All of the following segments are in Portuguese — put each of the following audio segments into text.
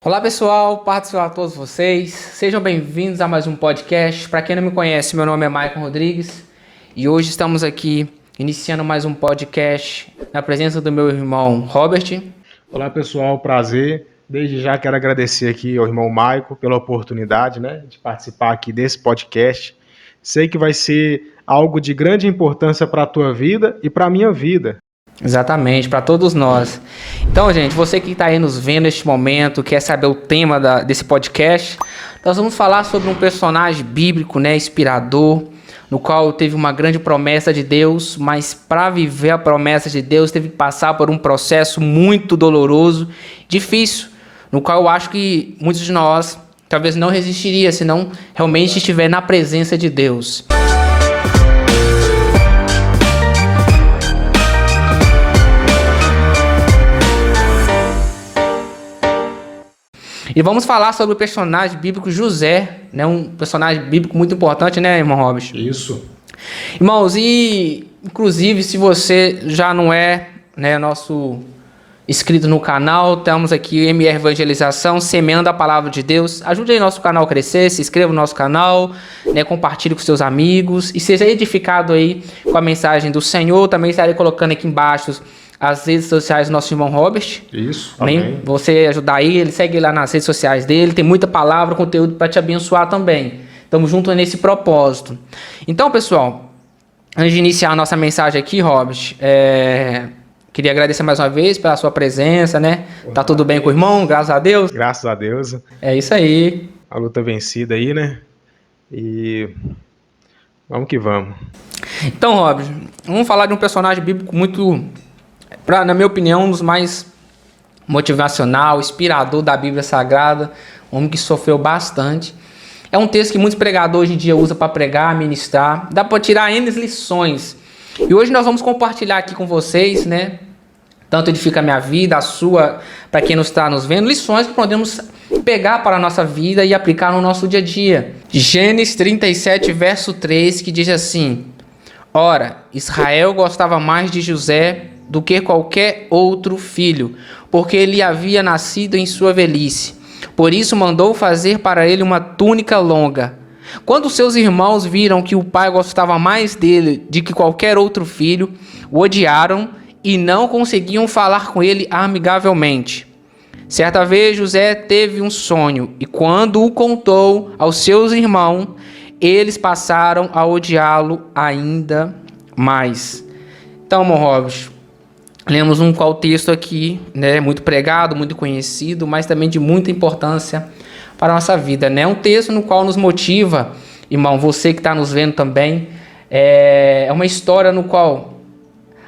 Olá pessoal, paz do Senhor a todos vocês, sejam bem-vindos a mais um podcast. Para quem não me conhece, meu nome é Maicon Rodrigues e hoje estamos aqui iniciando mais um podcast na presença do meu irmão Robert. Olá pessoal, prazer. Desde já quero agradecer aqui ao irmão Maicon pela oportunidade, de participar aqui desse podcast. Sei que vai ser algo de grande importância para a tua vida e para a minha vida. Exatamente, para todos nós. Então, gente, você que está aí nos vendo neste momento, quer saber o tema desse podcast, nós vamos falar sobre um personagem bíblico, inspirador, no qual teve uma grande promessa de Deus, mas para viver a promessa de Deus teve que passar por um processo muito doloroso, difícil, no qual eu acho que muitos de nós talvez não resistiria se não realmente estiver na presença de Deus. E vamos falar sobre o personagem bíblico José, um personagem bíblico muito importante, irmão Robert? Isso. Irmãos, e inclusive se você já não é nosso inscrito no canal, temos aqui MR Evangelização, semeando a palavra de Deus. Ajude aí nosso canal a crescer, se inscreva no nosso canal, compartilhe com seus amigos e seja edificado aí com a mensagem do Senhor. Também estarei colocando aqui embaixo as redes sociais do nosso irmão Robert. Isso, amém. Você ajudar aí, ele segue lá nas redes sociais dele, tem muita palavra, conteúdo para te abençoar também. Estamos juntos nesse propósito. Então, pessoal, antes de iniciar a nossa mensagem aqui, Robert, queria agradecer mais uma vez pela sua presença, Tá tudo bem com o irmão? Graças a Deus? Graças a Deus. É isso aí. A luta vencida aí, E vamos que vamos. Então, Robert, vamos falar de um personagem bíblico muito, na minha opinião, um dos mais motivacional, inspirador da Bíblia Sagrada, um homem que sofreu bastante. É um texto que muitos pregadores hoje em dia usam para pregar, ministrar, dá para tirar N lições. E hoje nós vamos compartilhar aqui com vocês, tanto edifica a minha vida, a sua, para quem não está nos vendo, lições que podemos pegar para a nossa vida e aplicar no nosso dia a dia. Gênesis 37, verso 3, que diz assim: Ora, Israel gostava mais de José do que qualquer outro filho, porque ele havia nascido em sua velhice. Por isso mandou fazer para ele uma túnica longa. Quando seus irmãos viram que o pai gostava mais dele do que qualquer outro filho, o odiaram e não conseguiam falar com ele amigavelmente. Certa vez José teve um sonho e quando o contou aos seus irmãos, eles passaram a odiá-lo ainda mais. Então, irmão Robert, lemos um texto aqui, muito pregado, muito conhecido, mas também de muita importância para a nossa vida, um texto no qual nos motiva, irmão, você que está nos vendo também, é uma história no qual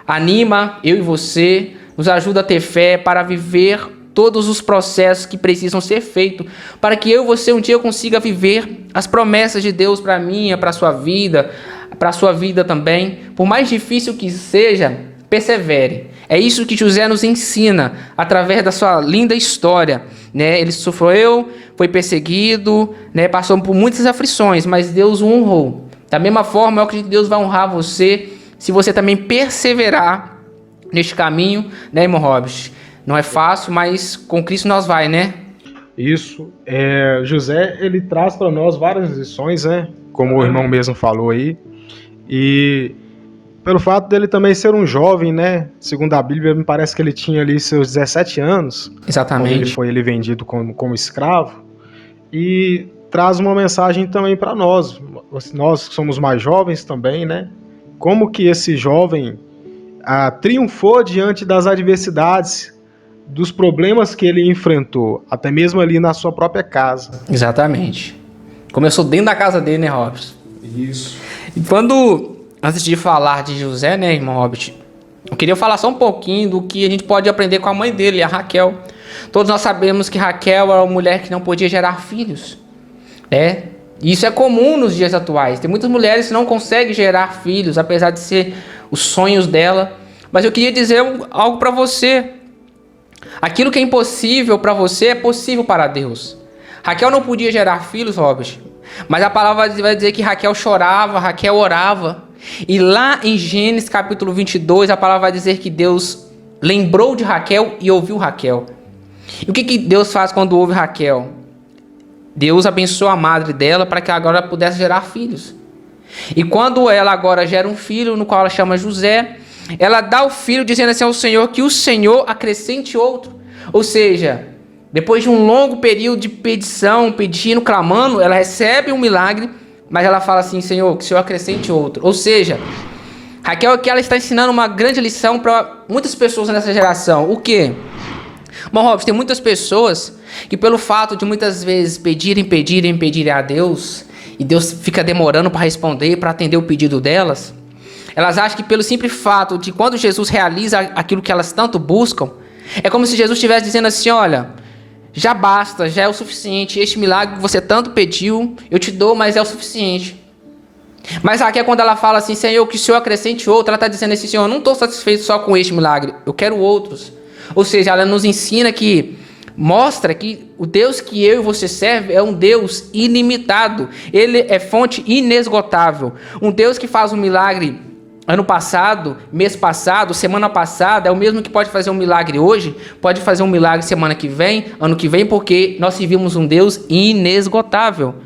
anima eu e você, nos ajuda a ter fé para viver todos os processos que precisam ser feitos, para que eu e você um dia consiga viver as promessas de Deus para a minha, para a sua vida, para a sua vida também. Por mais difícil que seja, persevere. É isso que José nos ensina através da sua linda história. Ele sofreu, foi perseguido, passou por muitas aflições, mas Deus o honrou. Da mesma forma, eu acredito que Deus vai honrar você se você também perseverar neste caminho, irmão Robert? Não é fácil, mas com Cristo nós vai, Isso. José, ele traz para nós várias lições, como o irmão mesmo falou aí. E pelo fato dele também ser um jovem, segundo a Bíblia, me parece que ele tinha ali seus 17 anos. Exatamente. Quando ele foi vendido como escravo. E traz uma mensagem também para nós que somos mais jovens também, Como que esse jovem triunfou diante das adversidades, dos problemas que ele enfrentou, até mesmo ali na sua própria casa. Exatamente. Começou dentro da casa dele, Robert? Isso. E antes de falar de José, irmão Robert, eu queria falar só um pouquinho do que a gente pode aprender com a mãe dele, a Raquel. Todos nós sabemos que Raquel era uma mulher que não podia gerar filhos, Isso é comum nos dias atuais. Tem muitas mulheres que não conseguem gerar filhos, apesar de ser os sonhos dela. Mas eu queria dizer algo para você. Aquilo que é impossível para você é possível para Deus. Raquel não podia gerar filhos, Robert, mas a palavra vai dizer que Raquel chorava, Raquel orava. E lá em Gênesis capítulo 22, a palavra vai dizer que Deus lembrou de Raquel e ouviu Raquel. E o que Deus faz quando ouve Raquel? Deus abençoa a madre dela para que agora ela pudesse gerar filhos. E quando ela agora gera um filho, no qual ela chama José, ela dá o filho dizendo assim ao Senhor que o Senhor acrescente outro. Ou seja, depois de um longo período de petição, pedindo, clamando, ela recebe um milagre, mas ela fala assim, Senhor, que o Senhor acrescente outro. Ou seja, Raquel aqui ela está ensinando uma grande lição para muitas pessoas nessa geração. O quê? Bom, Robson, tem muitas pessoas que pelo fato de muitas vezes pedirem a Deus, e Deus fica demorando para responder, para atender o pedido delas, elas acham que pelo simples fato de quando Jesus realiza aquilo que elas tanto buscam, é como se Jesus estivesse dizendo assim, olha, já basta, já é o suficiente, este milagre que você tanto pediu, eu te dou, mas é o suficiente. Mas aqui é quando ela fala assim, Senhor, que o Senhor acrescente outro, ela está dizendo assim, Senhor, eu não estou satisfeito só com este milagre, eu quero outros. Ou seja, ela nos ensina que, mostra que o Deus que eu e você serve é um Deus ilimitado. Ele é fonte inesgotável. Um Deus que faz um milagre ano passado, mês passado, semana passada, é o mesmo que pode fazer um milagre hoje, pode fazer um milagre semana que vem, ano que vem, porque nós servimos um Deus inesgotável.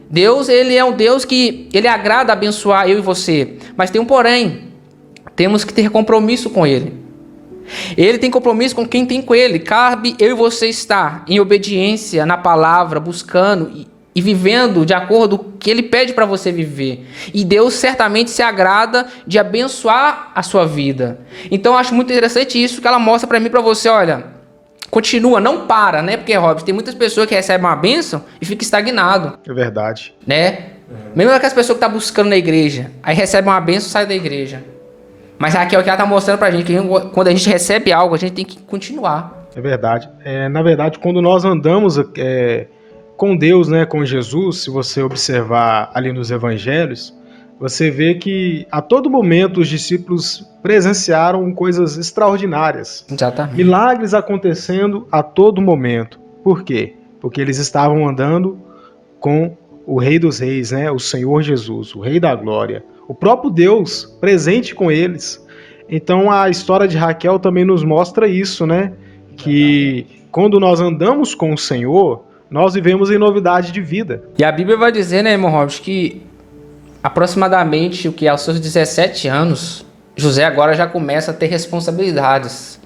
Deus, ele é um Deus que ele agrada abençoar eu e você. Mas tem um porém, temos que ter compromisso com ele. Ele tem compromisso com quem tem com ele. Cabe eu e você estar em obediência na palavra, buscando e vivendo de acordo com o que ele pede para você viver. E Deus certamente se agrada de abençoar a sua vida. Então eu acho muito interessante isso que ela mostra para mim e para você. Olha, continua, não para, né? Porque, Robson, tem muitas pessoas que recebem uma bênção e ficam estagnados. É verdade. Né? Mesmo aquelas pessoas que estão buscando na igreja, aí recebem uma bênção e saem da igreja. Mas Raquel, o que ela está mostrando para a gente, que quando a gente recebe algo, a gente tem que continuar. É verdade. Na verdade, quando nós andamos com Deus, né, com Jesus, se você observar ali nos evangelhos, você vê que a todo momento os discípulos presenciaram coisas extraordinárias. Exatamente. Milagres acontecendo a todo momento. Por quê? Porque eles estavam andando com o Rei dos Reis, né, o Senhor Jesus, o Rei da Glória. O próprio Deus presente com eles. Então a história de Raquel também nos mostra isso, né? Que quando nós andamos com o Senhor, nós vivemos em novidade de vida. E a Bíblia vai dizer, né, irmão Robson, que aproximadamente o que aos seus 17 anos, José agora já começa a ter responsabilidades.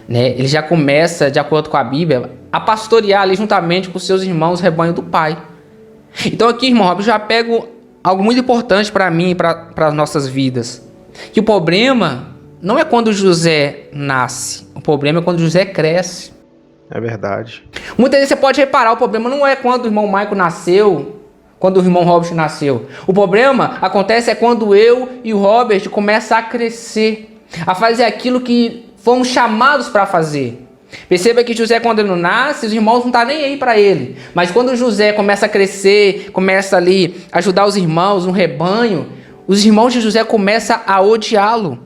Né? Ele já começa, de acordo com a Bíblia, a pastorear ali juntamente com seus irmãos o rebanho do pai. Então aqui, irmão Robson, já pego algo muito importante para mim e para as nossas vidas. Que o problema não é quando José nasce. O problema é quando José cresce. É verdade. Muitas vezes você pode reparar, o problema não é quando o irmão Michael nasceu, quando o irmão Robert nasceu. O problema acontece quando eu e o Robert começam a crescer, a fazer aquilo que fomos chamados para fazer. Perceba que José, quando ele não nasce, os irmãos não estão nem aí para ele. Mas quando José começa a crescer, começa ali a ajudar os irmãos no rebanho, os irmãos de José começam a odiá-lo.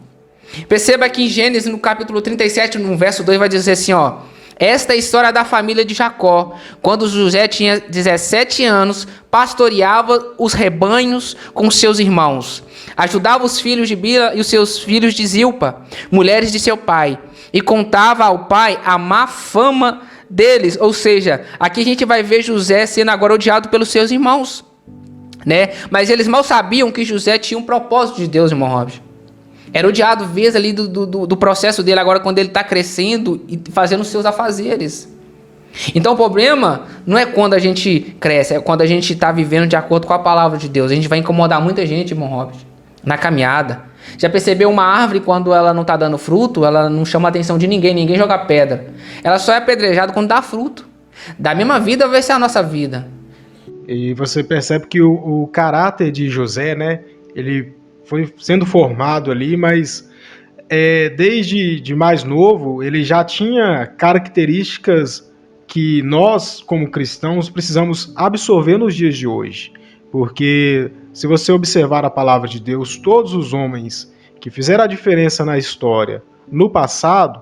Perceba que em Gênesis, no capítulo 37, no verso 2, vai dizer assim, ó. Esta é a história da família de Jacó. Quando José tinha 17 anos, pastoreava os rebanhos com seus irmãos. Ajudava os filhos de Bila e os seus filhos de Zilpa, mulheres de seu pai. E contava ao pai a má fama deles. Ou seja, aqui a gente vai ver José sendo agora odiado pelos seus irmãos. Né? Mas eles mal sabiam que José tinha um propósito de Deus, irmão Robson. Era odiado vez ali do processo dele agora quando ele está crescendo e fazendo os seus afazeres. Então o problema não é quando a gente cresce, é quando a gente está vivendo de acordo com a palavra de Deus. A gente vai incomodar muita gente, irmão Robson, na caminhada. Já percebeu uma árvore quando ela não está dando fruto, ela não chama a atenção de ninguém, ninguém joga pedra. Ela só é apedrejada quando dá fruto. Da mesma vida vai ser a nossa vida. E você percebe que o caráter de José, né, ele foi sendo formado ali, mas desde de mais novo ele já tinha características que nós, como cristãos, precisamos absorver nos dias de hoje. Porque se você observar a palavra de Deus, todos os homens que fizeram a diferença na história no passado,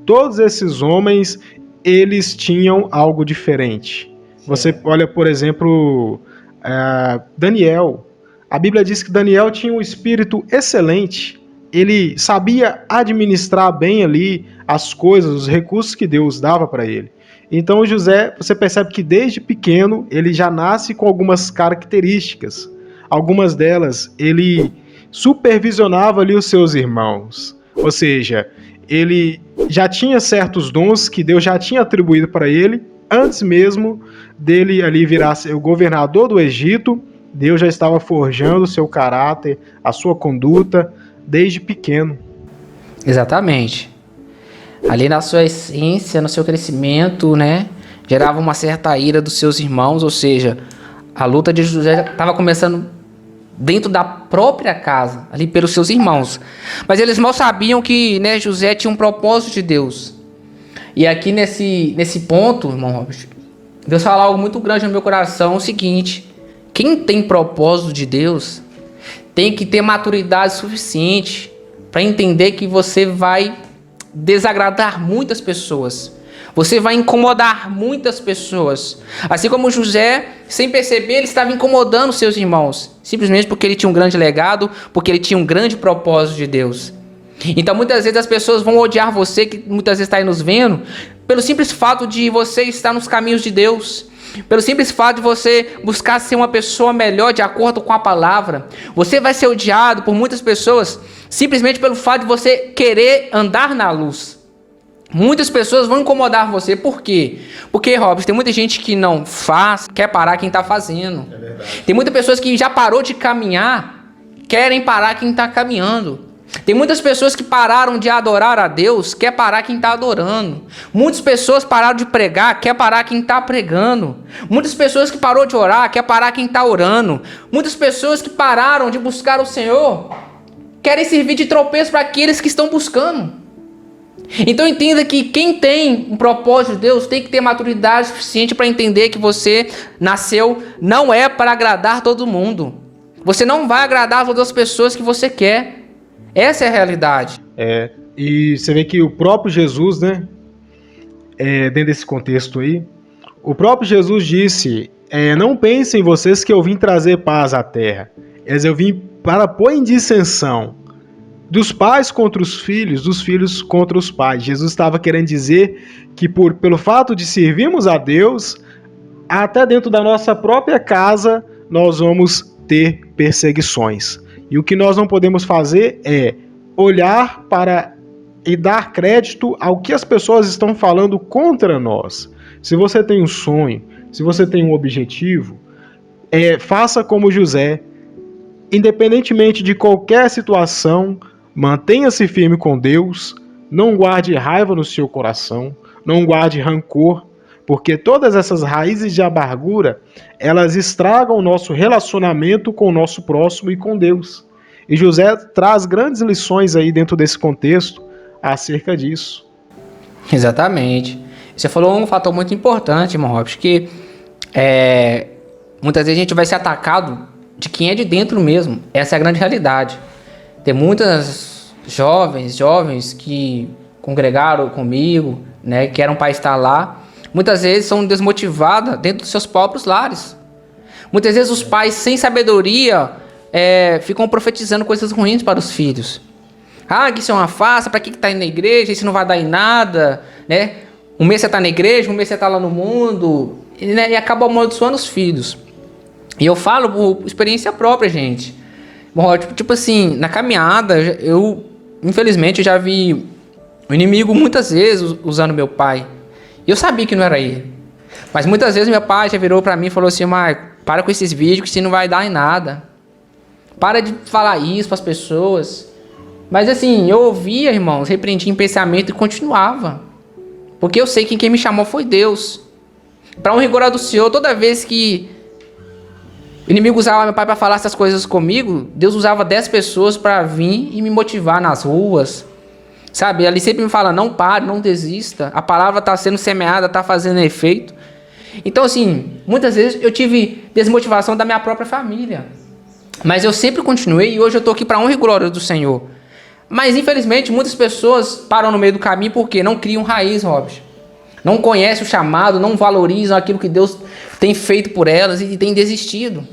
todos esses homens, eles tinham algo diferente. Você olha, por exemplo, Daniel. A Bíblia diz que Daniel tinha um espírito excelente. ele sabia administrar bem ali as coisas, os recursos que Deus dava para ele. Então José, você percebe que desde pequeno ele já nasce com algumas características. Algumas delas, ele supervisionava ali os seus irmãos. Ou seja, ele já tinha certos dons que Deus já tinha atribuído para ele, antes mesmo dele ali virar o governador do Egito. Deus já estava forjando o seu caráter, a sua conduta, desde pequeno. Exatamente. Ali na sua essência, no seu crescimento, né, gerava uma certa ira dos seus irmãos, ou seja, a luta de José estava começando dentro da própria casa, ali pelos seus irmãos. Mas eles mal sabiam que, né, José tinha um propósito de Deus. E aqui nesse ponto, irmão Robert, Deus fala algo muito grande no meu coração, o seguinte: quem tem propósito de Deus tem que ter maturidade suficiente para entender que você vai desagradar muitas pessoas. Você vai incomodar muitas pessoas. Assim como José, sem perceber, ele estava incomodando seus irmãos. Simplesmente porque ele tinha um grande legado, porque ele tinha um grande propósito de Deus. Então muitas vezes as pessoas vão odiar você, que muitas vezes está aí nos vendo, pelo simples fato de você estar nos caminhos de Deus. Pelo simples fato de você buscar ser uma pessoa melhor de acordo com a palavra. Você vai ser odiado por muitas pessoas simplesmente pelo fato de você querer andar na luz. Muitas pessoas vão incomodar você. Por quê? Porque, Robson, tem muita gente que não faz, quer parar quem está fazendo. É verdade. Tem muitas pessoas que já parou de caminhar, querem parar quem está caminhando. Tem muitas pessoas que pararam de adorar a Deus, quer parar quem está adorando. Muitas pessoas pararam de pregar, quer parar quem está pregando. Muitas pessoas que parou de orar, quer parar quem está orando. Muitas pessoas que pararam de buscar o Senhor, querem servir de tropeço para aqueles que estão buscando. Então entenda que quem tem um propósito de Deus tem que ter maturidade suficiente para entender que você nasceu não é para agradar todo mundo. Você não vai agradar todas as pessoas que você quer. Essa é a realidade. E você vê que o próprio Jesus, né, dentro desse contexto aí, o próprio Jesus disse, não pensem vocês que eu vim trazer paz à terra. Eu vim para pôr em dissensão dos pais contra os filhos, dos filhos contra os pais. Jesus estava querendo dizer que pelo fato de servirmos a Deus, até dentro da nossa própria casa, nós vamos ter perseguições. E o que nós não podemos fazer é olhar para e dar crédito ao que as pessoas estão falando contra nós. Se você tem um sonho, se você tem um objetivo, faça como José. Independentemente de qualquer situação, mantenha-se firme com Deus, não guarde raiva no seu coração, não guarde rancor, porque todas essas raízes de amargura, elas estragam o nosso relacionamento com o nosso próximo e com Deus. E José traz grandes lições aí dentro desse contexto acerca disso. Exatamente. Você falou um fator muito importante, irmão Robson, que muitas vezes a gente vai ser atacado de quem é de dentro mesmo. Essa é a grande realidade. Tem muitas jovens que congregaram comigo, né, que eram para estar lá. Muitas vezes são desmotivadas dentro dos seus próprios lares. Muitas vezes os pais, sem sabedoria, ficam profetizando coisas ruins para os filhos. Que isso é uma farsa, para que está indo na igreja, isso não vai dar em nada, né? Um mês você está na igreja, um mês você está lá no mundo, né? E acaba amaldiçoando os filhos. E eu falo por experiência própria, gente. Bom, tipo assim, na caminhada, infelizmente, eu já vi o inimigo muitas vezes usando meu pai. E eu sabia que não era ele. Mas muitas vezes meu pai já virou pra mim e falou assim: Marco, para com esses vídeos que isso não vai dar em nada. Para de falar isso pras pessoas. Mas assim, eu ouvia, irmãos, repreendia em pensamento e continuava. Porque eu sei que quem me chamou foi Deus. Para honra e glória do Senhor, toda vez que o inimigo usava meu pai para falar essas coisas comigo, Deus usava 10 pessoas para vir e me motivar nas ruas. Sabe, ele sempre me fala: não pare, não desista. A palavra está sendo semeada, está fazendo efeito. Então assim, muitas vezes eu tive desmotivação da minha própria família. Mas eu sempre continuei e hoje eu estou aqui para honra e glória do Senhor. Mas infelizmente muitas pessoas param no meio do caminho porque não criam raiz, Robson. Não conhecem o chamado, não valorizam aquilo que Deus tem feito por elas e tem desistido.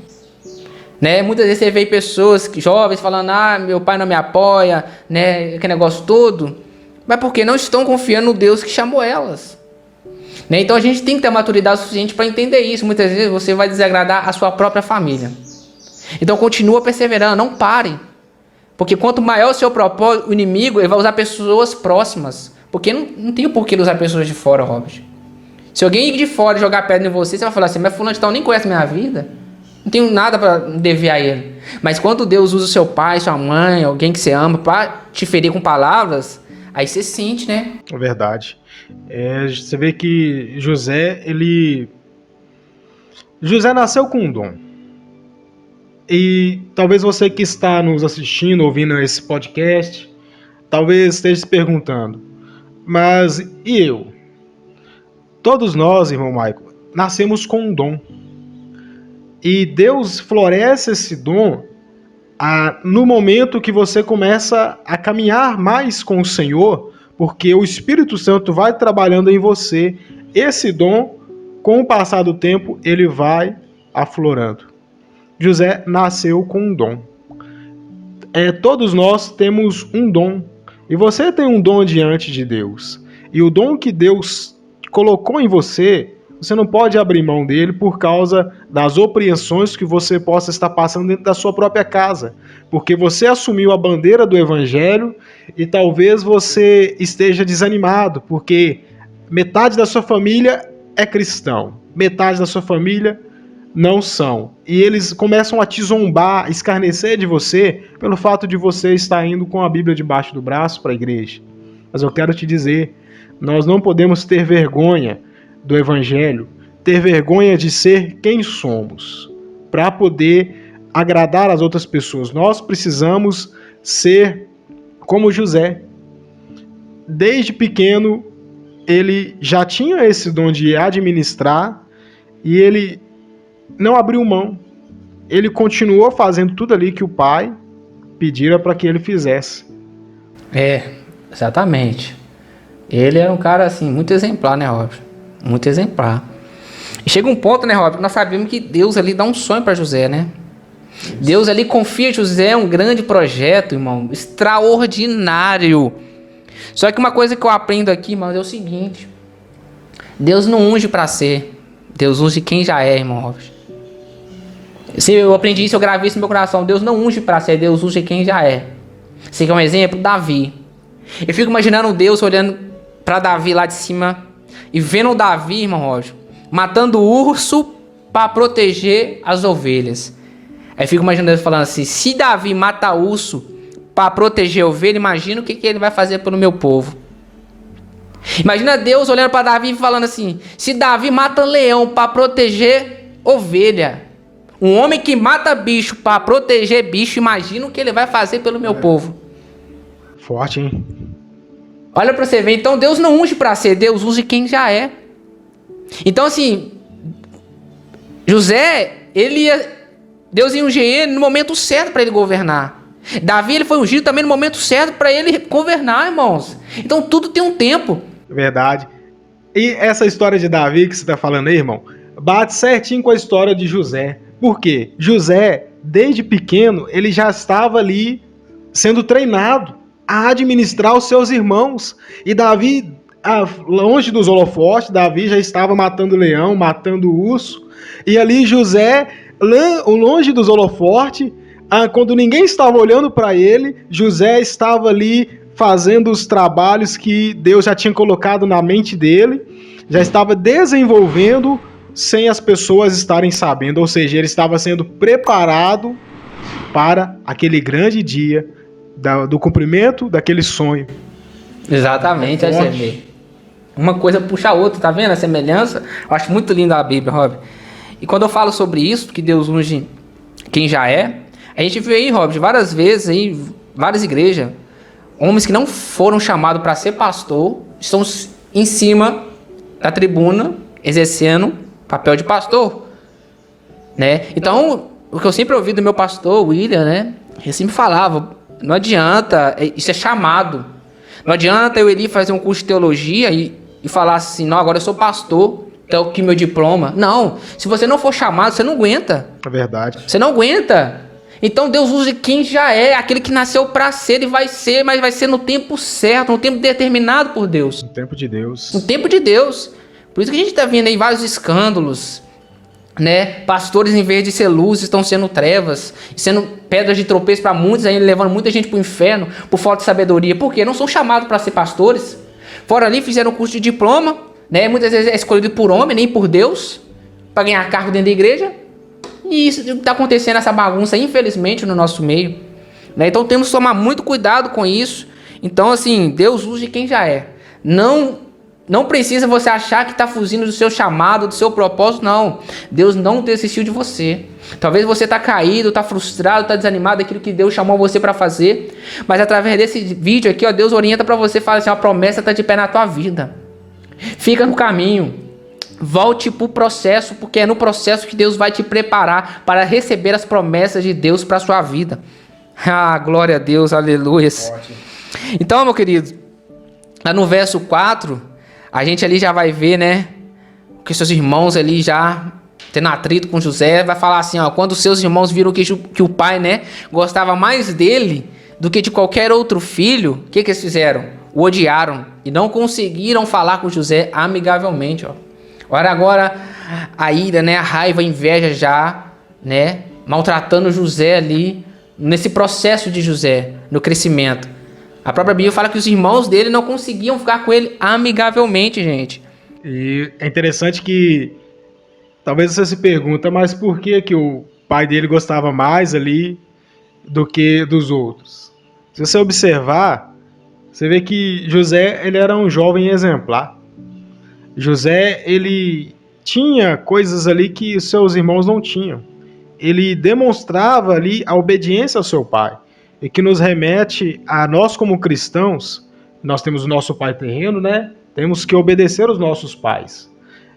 Né? Muitas vezes você vê pessoas jovens falando, meu pai não me apoia, né? Aquele negócio todo. Mas porque não estão confiando no Deus que chamou elas. Né? Então a gente tem que ter maturidade suficiente para entender isso. Muitas vezes você vai desagradar a sua própria família. Então continua perseverando, não pare. Porque quanto maior o seu propósito, o inimigo ele vai usar pessoas próximas. Porque não tem o porquê de usar pessoas de fora, Robert. Se alguém de fora jogar pedra em você, você vai falar assim, mas fulano de tal nem conhece minha vida. Não tenho nada para dever a ele. Mas quando Deus usa o seu pai, sua mãe, alguém que você ama, para te ferir com palavras, aí você sente, né? É verdade. Você vê que José nasceu com um dom. E talvez você que está nos assistindo, ouvindo esse podcast, talvez esteja se perguntando, mas e eu? Todos nós, irmão Michael, nascemos com um dom. E Deus floresce esse dom no momento que você começa a caminhar mais com o Senhor, porque o Espírito Santo vai trabalhando em você. Esse dom, com o passar do tempo, ele vai aflorando. José nasceu com um dom. Todos nós temos um dom. E você tem um dom diante de Deus. E o dom que Deus colocou em você, você não pode abrir mão dele por causa das opressões que você possa estar passando dentro da sua própria casa. Porque você assumiu a bandeira do Evangelho e talvez você esteja desanimado, porque metade da sua família é cristão, metade da sua família não são. E eles começam a te zombar, escarnecer de você pelo fato de você estar indo com a Bíblia debaixo do braço para a igreja. Mas eu quero te dizer, nós não podemos ter vergonha do Evangelho, ter vergonha de ser quem somos, para poder agradar as outras pessoas. Nós precisamos ser como José. Desde pequeno, ele já tinha esse dom de administrar e ele não abriu mão. Ele continuou fazendo tudo ali que o pai pedira para que ele fizesse. Exatamente. Ele era um cara assim, muito exemplar, né, Robert? Muito exemplar. E chega um ponto, né, Robert, nós sabemos que Deus ali dá um sonho para José, né? Deus ali confia em José um grande projeto, irmão, extraordinário. Só que uma coisa que eu aprendo aqui, irmão, é o seguinte: Deus não unge para ser, Deus unge quem já é, irmão Robert. Se eu aprendi isso, eu gravei isso no meu coração. Deus não unge para ser, Deus unge quem já é. Você quer um exemplo? Davi. Eu fico imaginando Deus olhando para Davi lá de cima e vendo o Davi, irmão Roger, matando o urso para proteger as ovelhas. Aí eu fico imaginando Deus falando assim: se Davi mata urso para proteger a ovelha, imagina o que ele vai fazer pelo meu povo. Imagina Deus olhando para Davi e falando assim: se Davi mata leão para proteger ovelha, um homem que mata bicho para proteger bicho, imagina o que ele vai fazer pelo meu povo. Forte, hein? Olha para você ver. Então Deus não unge para ser, Deus unge quem já é. Então assim, José, Deus ia ungir ele no momento certo para ele governar. Davi, ele foi ungido também no momento certo para ele governar, irmãos. Então tudo tem um tempo. Verdade. E essa história de Davi que você está falando aí, irmão, bate certinho com a história de José. Por quê? José, desde pequeno, ele já estava ali sendo treinado a administrar os seus irmãos. E Davi, longe dos holofotes, Davi já estava matando leão, matando urso. E ali José, longe dos holofotes, quando ninguém estava olhando para ele, José estava ali fazendo os trabalhos que Deus já tinha colocado na mente dele, já estava desenvolvendo sem as pessoas estarem sabendo, ou seja, ele estava sendo preparado para aquele grande dia do cumprimento daquele sonho. Exatamente, aí você vê. Uma coisa puxa a outra, tá vendo a semelhança? Eu acho muito linda a Bíblia, Rob. E quando eu falo sobre isso, que Deus unge quem já é, a gente vê aí, Rob, várias vezes aí, várias igrejas, homens que não foram chamados para ser pastor, estão em cima da tribuna, exercendo papel de pastor, né? Então, o que eu sempre ouvi do meu pastor, William, né? Ele sempre falava, não adianta, isso é chamado. Não adianta eu ir fazer um curso de teologia e falar assim, não, agora eu sou pastor, Então, aqui meu diploma. Não, se você não for chamado, você não aguenta. É verdade. Você não aguenta. Então Deus usa quem já é, aquele que nasceu para ser e vai ser, mas vai ser no tempo certo, no tempo determinado por Deus. No tempo de Deus. No tempo de Deus. Por isso que a gente está vendo aí vários escândalos, né? Pastores, em vez de ser luz, estão sendo trevas, sendo pedras de tropeço para muitos, aí levando muita gente para o inferno por falta de sabedoria. Por quê? Não são chamados para ser pastores. Fora ali, fizeram um curso de diploma, né? Muitas vezes é escolhido por homem, nem por Deus, para ganhar cargo dentro da igreja. E isso está acontecendo, essa bagunça, infelizmente, no nosso meio, né? Então temos que tomar muito cuidado com isso. Então, assim, Deus usa quem já é. Não precisa você achar que está fugindo do seu chamado, do seu propósito, não. Deus não desistiu de você. Talvez você está caído, está frustrado, está desanimado daquilo que Deus chamou você para fazer. Mas através desse vídeo aqui, ó, Deus orienta para você, fala assim, a promessa está de pé na tua vida. Fica no caminho. Volte para o processo, porque é no processo que Deus vai te preparar para receber as promessas de Deus para a sua vida. Ah, glória a Deus, aleluia. Então, meu querido, lá no verso 4, a gente ali já vai ver, né, que seus irmãos ali já tendo atrito com José, vai falar assim, ó, quando seus irmãos viram que o pai, né, gostava mais dele do que de qualquer outro filho, o que eles fizeram? O odiaram e não conseguiram falar com José amigavelmente, ó. Olha agora a ira, né, a raiva, a inveja já, né, maltratando José ali, nesse processo de José, no crescimento. A própria Bíblia fala que os irmãos dele não conseguiam ficar com ele amigavelmente, gente. E é interessante que talvez você se pergunta, mas por que o pai dele gostava mais ali do que dos outros? Se você observar, você vê que José, ele era um jovem exemplar. José, ele tinha coisas ali que os seus irmãos não tinham. Ele demonstrava ali a obediência ao seu pai. E que nos remete a nós como cristãos, nós temos o nosso pai terreno, né? Temos que obedecer os nossos pais.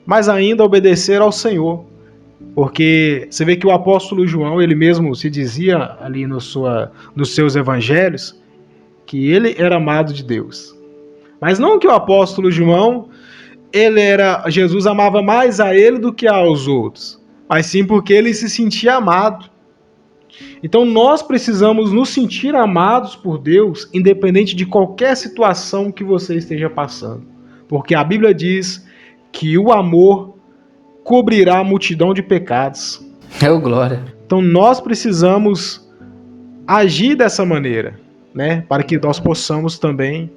Mas ainda obedecer ao Senhor. Porque você vê que o apóstolo João, ele mesmo se dizia ali nos seus evangelhos, que ele era amado de Deus. Mas não que o apóstolo João, Jesus amava mais a ele do que aos outros, mas sim porque ele se sentia amado. Então nós precisamos nos sentir amados por Deus, independente de qualquer situação que você esteja passando. Porque a Bíblia diz que o amor cobrirá a multidão de pecados. Glória. Então nós precisamos agir dessa maneira, né? Para que nós possamos também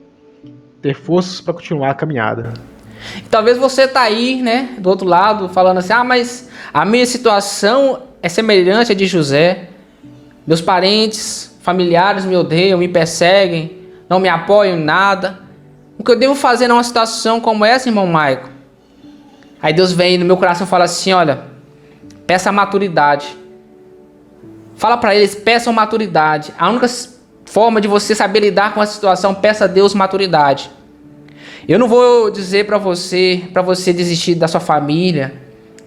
ter forças para continuar a caminhada. Talvez você tá aí, né, do outro lado, falando assim, mas a minha situação é semelhante à de José. Meus parentes, familiares me odeiam, me perseguem, não me apoiam em nada. O que eu devo fazer numa situação como essa, irmão Maico? Aí Deus vem no meu coração e fala assim, olha, peça maturidade. Fala para eles, peçam maturidade. A única forma de você saber lidar com a situação, peça a Deus maturidade. Eu não vou dizer para você desistir da sua família.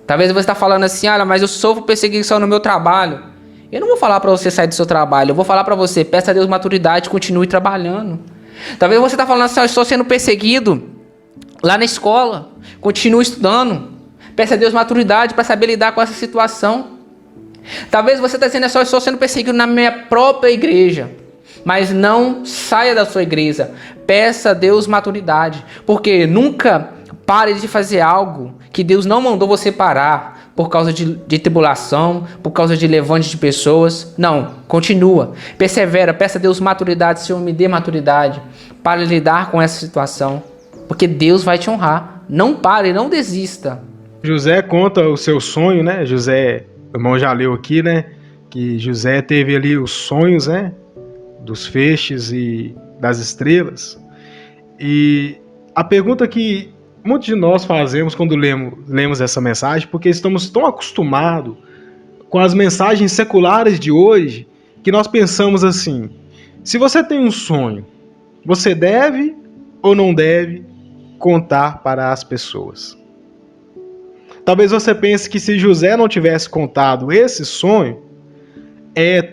Talvez você está falando assim, olha, mas eu sofro perseguição no meu trabalho. Eu não vou falar para você sair do seu trabalho. Eu vou falar para você, peça a Deus maturidade, continue trabalhando. Talvez você está falando assim, eu estou sendo perseguido lá na escola. Continue estudando. Peça a Deus maturidade para saber lidar com essa situação. Talvez você está dizendo, eu estou sendo perseguido na minha própria igreja. Mas não saia da sua igreja. Peça a Deus maturidade. Porque nunca pare de fazer algo que Deus não mandou você parar por causa de tribulação, por causa de levante de pessoas. Não, continua. Persevera, peça a Deus maturidade. Senhor, me dê maturidade para lidar com essa situação. Porque Deus vai te honrar. Não pare, não desista. José conta o seu sonho, né? José, o irmão já leu aqui, né? Que José teve ali os sonhos, né? Dos feixes e das estrelas. E a pergunta que muitos de nós fazemos quando lemos essa mensagem, porque estamos tão acostumados com as mensagens seculares de hoje, que nós pensamos assim, se você tem um sonho, você deve ou não deve contar para as pessoas? Talvez você pense que se José não tivesse contado esse sonho,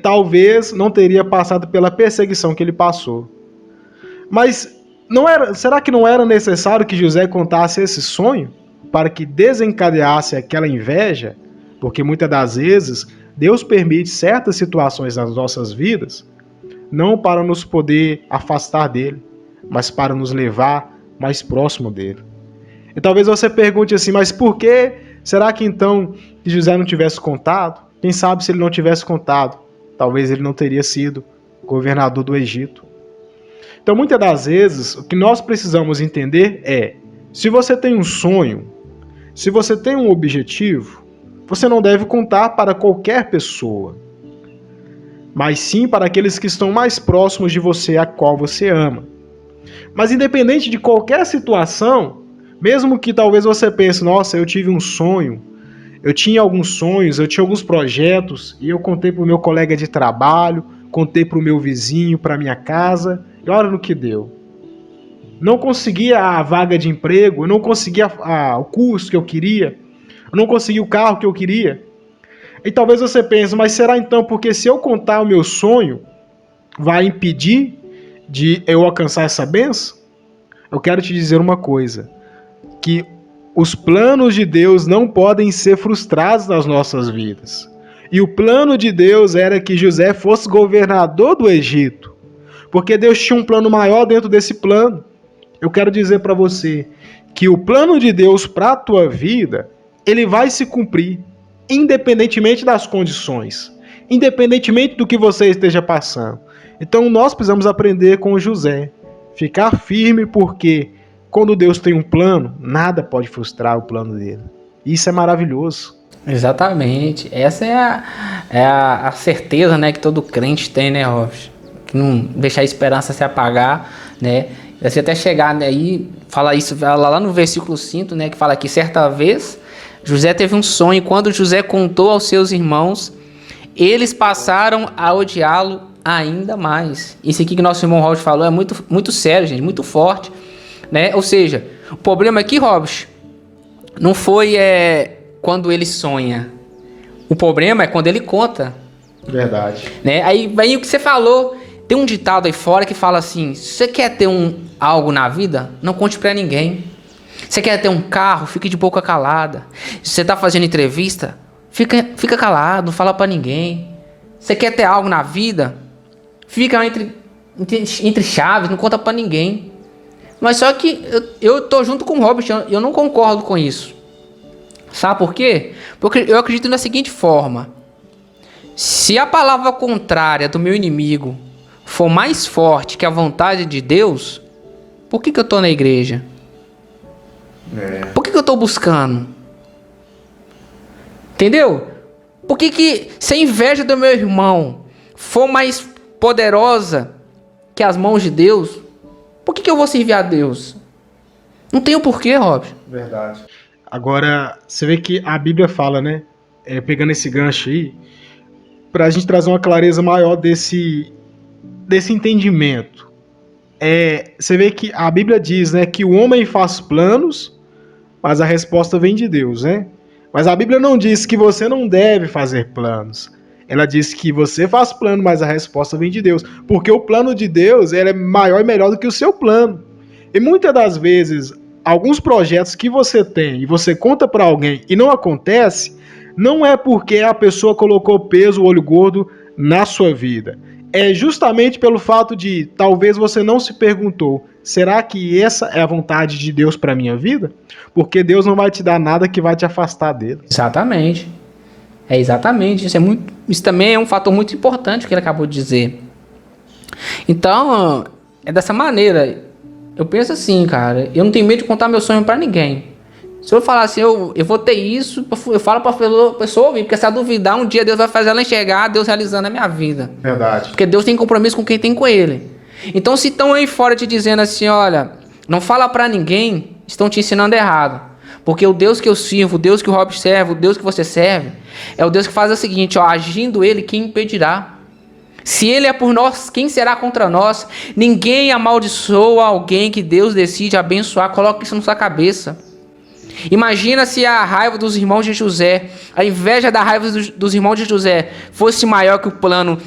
talvez não teria passado pela perseguição que ele passou. Mas será que não era necessário que José contasse esse sonho para que desencadeasse aquela inveja, porque muitas das vezes Deus permite certas situações nas nossas vidas, não para nos poder afastar dele, mas para nos levar mais próximo dele. E talvez você pergunte assim, mas por que será que então José não tivesse contado? Quem sabe se ele não tivesse contado, talvez ele não teria sido governador do Egito. Então, muitas das vezes, o que nós precisamos entender é, se você tem um sonho, se você tem um objetivo, você não deve contar para qualquer pessoa, mas sim para aqueles que estão mais próximos de você, a qual você ama. Mas independente de qualquer situação, mesmo que talvez você pense, nossa, eu tive um sonho, eu tinha alguns sonhos, eu tinha alguns projetos, e eu contei para o meu colega de trabalho, contei para o meu vizinho, para minha casa, e olha no que deu. Não conseguia a vaga de emprego, eu não conseguia o curso que eu queria, eu não conseguia o carro que eu queria. E talvez você pense, mas será então porque se eu contar o meu sonho, vai impedir de eu alcançar essa bênção? Eu quero te dizer uma coisa, que os planos de Deus não podem ser frustrados nas nossas vidas. E o plano de Deus era que José fosse governador do Egito, porque Deus tinha um plano maior dentro desse plano. Eu quero dizer para você que o plano de Deus para a tua vida, ele vai se cumprir, independentemente das condições, independentemente do que você esteja passando. Então nós precisamos aprender com José, ficar firme, porque quando Deus tem um plano, nada pode frustrar o plano dele. Isso é maravilhoso. Exatamente. Essa é a certeza, né, que todo crente tem, né, Robson? Que não deixar a esperança se apagar, né? Você até chegar, né, aí, fala isso lá no versículo 5, né, que fala que certa vez José teve um sonho, e quando José contou aos seus irmãos, eles passaram a odiá-lo ainda mais. Isso aqui que nosso irmão Robson falou é muito, muito sério, gente, muito forte, né? Ou seja, o problema aqui, Robson, não foi quando ele sonha. O problema é quando ele conta. Verdade. Né? Aí vem o que você falou. Tem um ditado aí fora que fala assim: se você quer ter algo na vida, não conte pra ninguém. Você quer ter um carro, fique de boca calada. Se você tá fazendo entrevista, fica calado, não fala pra ninguém. Você quer ter algo na vida, fica entre chaves, não conta pra ninguém. Mas só que eu tô junto com o Robert, eu não concordo com isso. Sabe por quê? Porque eu acredito na seguinte forma: se a palavra contrária do meu inimigo for mais forte que a vontade de Deus, por que eu tô na igreja? Por que eu tô buscando? Entendeu? Por que se a inveja do meu irmão for mais poderosa que as mãos de Deus, por que eu vou servir a Deus? Não tem o porquê, Robson. Verdade. Agora, você vê que a Bíblia fala, né? Pegando esse gancho aí, para a gente trazer uma clareza maior desse entendimento. Você vê que a Bíblia diz, né, que o homem faz planos, mas a resposta vem de Deus, né? Mas a Bíblia não diz que você não deve fazer planos. Ela diz que você faz plano, mas a resposta vem de Deus. Porque o plano de Deus é maior e melhor do que o seu plano. E muitas das vezes, alguns projetos que você tem e você conta para alguém e não acontece, não é porque a pessoa colocou peso, olho gordo na sua vida. É justamente pelo fato de talvez você não se perguntou: será que essa é a vontade de Deus para minha vida? Porque Deus não vai te dar nada que vai te afastar dele. Exatamente. Exatamente. Isso também é um fator muito importante que ele acabou de dizer. Então, é dessa maneira. Eu penso assim, cara, eu não tenho medo de contar meu sonho para ninguém. Se eu falar assim, eu vou ter isso, eu falo pra pessoa ouvir, porque se ela duvidar, um dia Deus vai fazer ela enxergar Deus realizando a minha vida. Verdade. Porque Deus tem compromisso com quem tem com Ele. Então, se estão aí fora te dizendo assim, olha, não fala pra ninguém, estão te ensinando errado. Porque o Deus que eu sirvo, o Deus que o Rob serve, o Deus que você serve, é o Deus que faz o seguinte, ó, agindo Ele, quem impedirá? Se Ele é por nós, quem será contra nós? Ninguém amaldiçoa alguém que Deus decide abençoar. Coloque isso na sua cabeça. Imagina se a raiva dos irmãos de José, a inveja da raiva dos irmãos de José fosse maior que o plano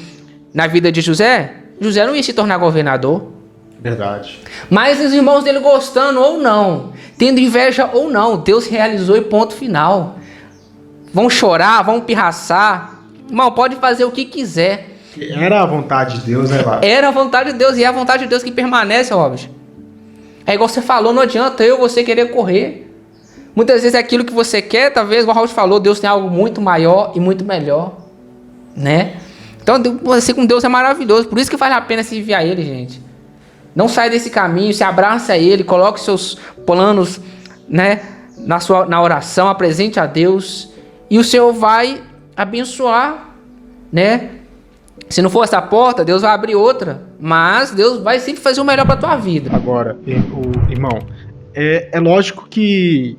na vida de José. José não ia se tornar governador. Verdade. Mas os irmãos dele gostando ou não, tendo inveja ou não, Deus realizou e ponto final. Vão chorar, vão pirraçar. Irmão, pode fazer o que quiser. Era a vontade de Deus, né, Wagner? Era a vontade de Deus e é a vontade de Deus que permanece, Robert. É igual você falou, não adianta eu você querer correr. Muitas vezes é aquilo que você quer, talvez, igual o Robert falou, Deus tem algo muito maior e muito melhor, né? Então, você com Deus é maravilhoso, por isso que vale a pena se enviar a Ele, gente. Não saia desse caminho, se abraça a Ele, coloque seus planos, né, na oração, apresente a Deus e o Senhor vai abençoar, né? Se não for essa porta, Deus vai abrir outra, mas Deus vai sempre fazer o melhor para tua vida. Agora, irmão, é lógico que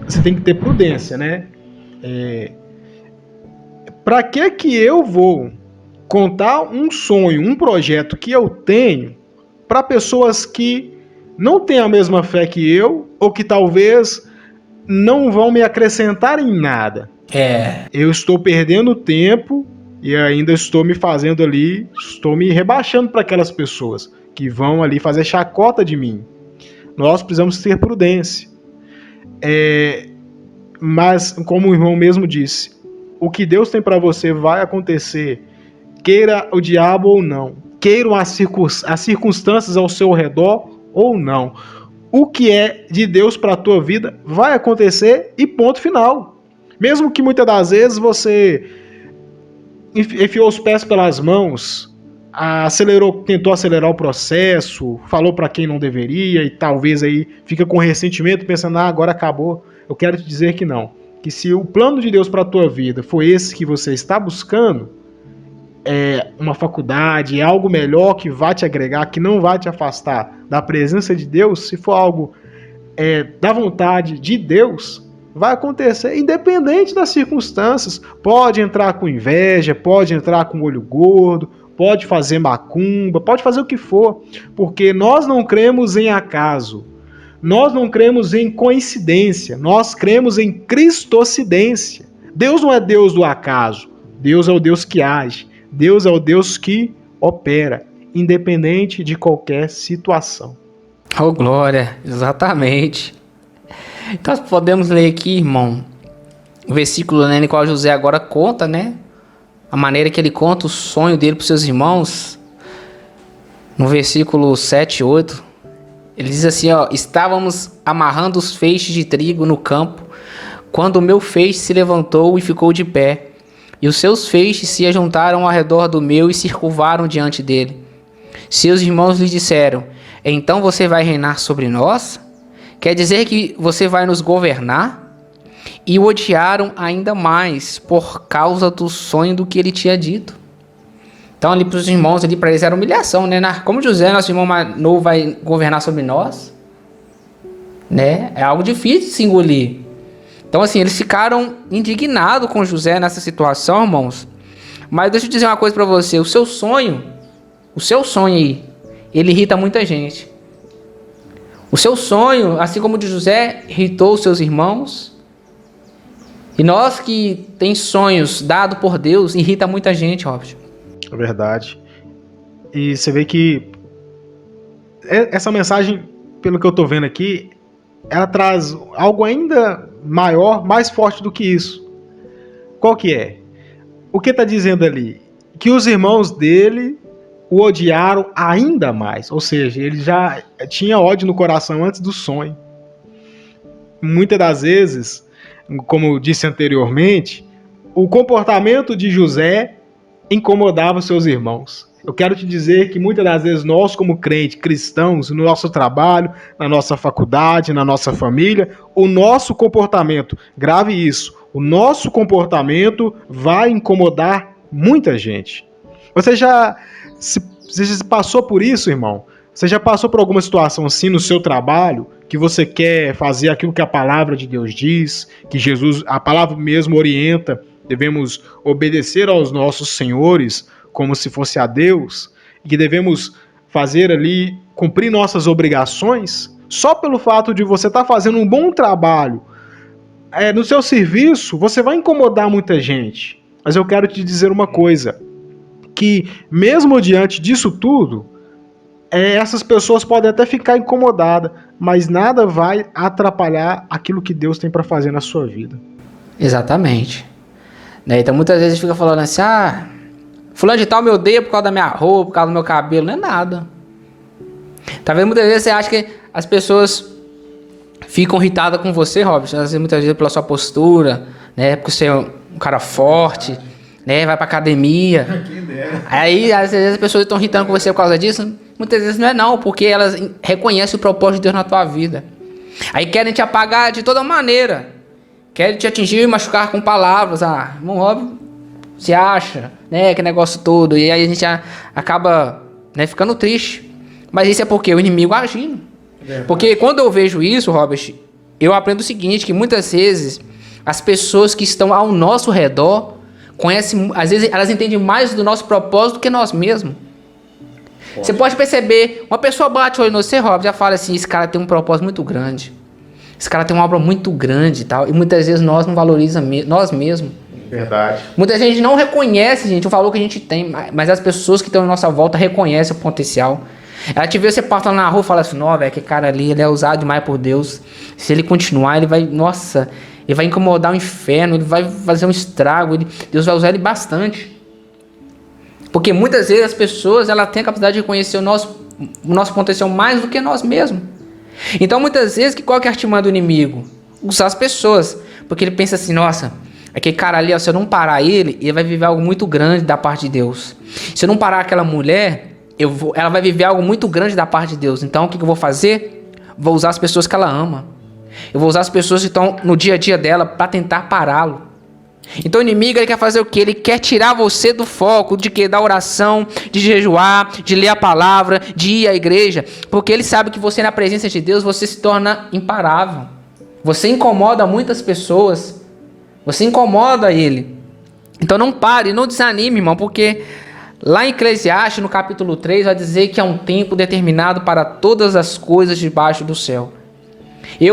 você tem que ter prudência, né? Para que eu vou contar um sonho, um projeto que eu tenho para pessoas que não têm a mesma fé que eu ou que talvez não vão me acrescentar em nada? Eu estou perdendo tempo e ainda estou me fazendo ali, estou me rebaixando para aquelas pessoas que vão ali fazer chacota de mim. Nós precisamos ter prudência. Mas, como o irmão mesmo disse, o que Deus tem para você vai acontecer, queira o diabo ou não, queiram as circunstâncias ao seu redor ou não. O que é de Deus para a tua vida vai acontecer e ponto final. Mesmo que muitas das vezes você enfiou os pés pelas mãos, tentou acelerar o processo, falou para quem não deveria e talvez aí fica com ressentimento pensando, agora acabou. Eu quero te dizer que não. Que se o plano de Deus para a tua vida foi esse que você está buscando, uma faculdade, é algo melhor que vai te agregar, que não vai te afastar da presença de Deus, se for algo da vontade de Deus, vai acontecer independente das circunstâncias. Pode entrar com inveja, pode entrar com olho gordo, pode fazer macumba, pode fazer o que for, porque nós não cremos em acaso, nós não cremos em coincidência, nós cremos em cristocidência. Deus não é Deus do acaso, Deus é o Deus que age, Deus é o Deus que opera, independente de qualquer situação. Oh, glória, exatamente. Então, podemos ler aqui, irmão, o versículo no qual José agora conta, né? A maneira que ele conta o sonho dele para os seus irmãos. No versículo 7 e 8, ele diz assim, estávamos amarrando os feixes de trigo no campo, quando o meu feixe se levantou e ficou de pé, e os seus feixes se ajuntaram ao redor do meu e se curvaram diante dele. Seus irmãos lhe disseram, então você vai reinar sobre nós? Quer dizer que você vai nos governar? E o odiaram ainda mais por causa do sonho do que ele tinha dito. Então ali para os irmãos, ali para eles era humilhação, né? Como José, nosso irmão mais novo, vai governar sobre nós, né? É algo difícil de se engolir. Então assim, eles ficaram indignados com José nessa situação, irmãos. Mas deixa eu dizer uma coisa para você, o seu sonho aí, ele irrita muita gente. O seu sonho, assim como o de José, irritou os seus irmãos. E nós que tem sonhos dados por Deus, irrita muita gente, Robert. É verdade. E você vê que essa mensagem, pelo que eu tô vendo aqui, ela traz algo ainda maior, mais forte do que isso. Qual que é? O que tá dizendo ali? Que os irmãos dele o odiaram ainda mais. Ou seja, ele já tinha ódio no coração antes do sonho. Muitas das vezes, como eu disse anteriormente, o comportamento de José incomodava seus irmãos. Eu quero te dizer que muitas das vezes nós, como cristãos, no nosso trabalho, na nossa faculdade, na nossa família, o nosso comportamento, grave isso, o nosso comportamento vai incomodar muita gente. Você já passou por isso, irmão? Você já passou por alguma situação assim no seu trabalho, que você quer fazer aquilo que a palavra de Deus diz, que Jesus, a palavra mesmo orienta, devemos obedecer aos nossos senhores como se fosse a Deus, e que devemos fazer ali, cumprir nossas obrigações, só pelo fato de você estar fazendo um bom trabalho no seu serviço, você vai incomodar muita gente. Mas eu quero te dizer uma coisa, que mesmo diante disso tudo, essas pessoas podem até ficar incomodadas, mas nada vai atrapalhar aquilo que Deus tem para fazer na sua vida. Exatamente. Né? Então muitas vezes fica falando assim, fulano de tal me odeia por causa da minha roupa, por causa do meu cabelo. Não é nada. Talvez muitas vezes você acha que as pessoas ficam irritadas com você, Robson, muitas vezes pela sua postura, né? Porque você é um cara forte, né? Vai pra academia. Aí às vezes as pessoas estão irritando com você por causa disso. Muitas vezes não é não, porque elas reconhecem o propósito de Deus na tua vida. Aí querem te apagar de toda maneira. Querem te atingir e machucar com palavras. Irmão Robson se acha, né? Que negócio todo. E aí a gente acaba, né, ficando triste. Mas isso é porque o inimigo agindo. Porque quando eu vejo isso, Robert, eu aprendo o seguinte, que muitas vezes as pessoas que estão ao nosso redor conhecem, às vezes elas entendem mais do nosso propósito do que nós mesmos. Você pode perceber, uma pessoa bate o olho no você, Robert, já fala assim, esse cara tem um propósito muito grande. Esse cara tem uma obra muito grande e tal. E muitas vezes nós não valorizamos nós mesmos. Verdade. Muita gente não reconhece, gente, o valor que a gente tem, mas as pessoas que estão à nossa volta reconhecem o potencial. Ela te vê, você passa lá na rua e fala assim, não, velho, que cara ali, ele é usado demais por Deus. Se ele continuar, ele vai, nossa, ele vai incomodar o inferno, ele vai fazer um estrago, Deus vai usar ele bastante. Porque muitas vezes as pessoas, ela têm a capacidade de reconhecer o nosso potencial mais do que nós mesmos. Então muitas vezes, qual que é a artimanha do inimigo? Usar as pessoas, porque ele pensa assim, nossa, aquele cara ali, ó, se eu não parar ele vai viver algo muito grande da parte de Deus. Se eu não parar aquela mulher, ela vai viver algo muito grande da parte de Deus. Então o que eu vou fazer? Vou usar as pessoas que ela ama. Eu vou usar as pessoas que estão no dia a dia dela para tentar pará-lo. Então o inimigo, ele quer fazer o quê? Ele quer tirar você do foco de que? Da oração, de jejuar, de ler a palavra, de ir à igreja. Porque ele sabe que você na presença de Deus, você se torna imparável. Você incomoda muitas pessoas. Você incomoda ele. Então não pare, não desanime, irmão, porque lá em Eclesiastes, no capítulo 3, vai dizer que há um tempo determinado para todas as coisas debaixo do céu.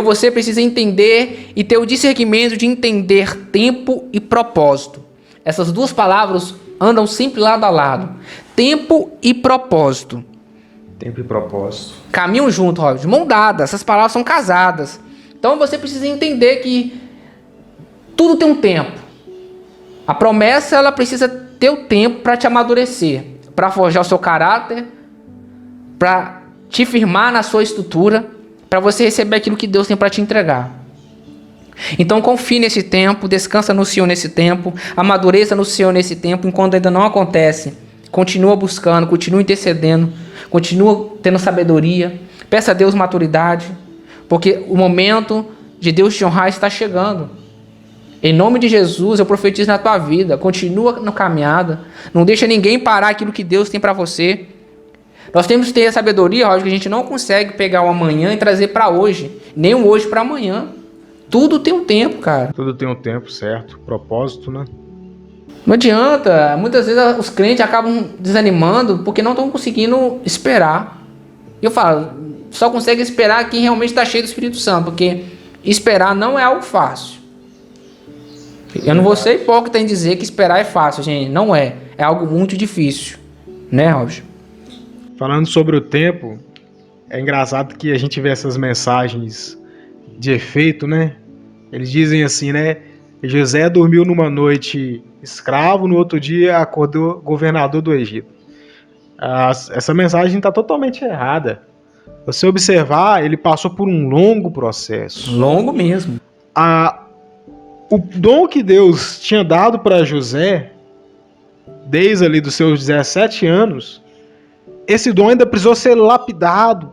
Você precisa entender e ter o discernimento de entender tempo e propósito. Essas duas palavras andam sempre lado a lado. Tempo e propósito. Tempo e propósito. Caminham junto, Robert, de mão dada. Essas palavras são casadas. Então você precisa entender que tudo tem um tempo. A promessa, ela precisa ter o tempo para te amadurecer, para forjar o seu caráter, para te firmar na sua estrutura, para você receber aquilo que Deus tem para te entregar. Então confie nesse tempo, descansa no Senhor nesse tempo, amadureça no Senhor nesse tempo, enquanto ainda não acontece. Continua buscando, continua intercedendo, continua tendo sabedoria, peça a Deus maturidade, porque o momento de Deus te honrar está chegando. Em nome de Jesus, eu profetizo na tua vida, continua na caminhada, não deixa ninguém parar aquilo que Deus tem para você. Nós temos que ter a sabedoria, Roger, que a gente não consegue pegar o amanhã e trazer para hoje, nem o hoje para amanhã. Tudo tem um tempo, cara. Tudo tem um tempo, certo. Propósito, né? Não adianta. Muitas vezes os crentes acabam desanimando porque não estão conseguindo esperar. E eu falo, só consegue esperar quem realmente está cheio do Espírito Santo, porque esperar não é algo fácil. Eu não vou ser hipócrita em dizer que esperar é fácil, gente. Não é. É algo muito difícil. Né, Roger? Falando sobre o tempo, é engraçado que a gente vê essas mensagens de efeito, né? Eles dizem assim, né? José dormiu numa noite escravo, no outro dia acordou governador do Egito. Essa mensagem está totalmente errada. Você observar, ele passou por um longo processo. Longo mesmo. O dom que Deus tinha dado para José, desde ali dos seus 17 anos, esse dom ainda precisou ser lapidado,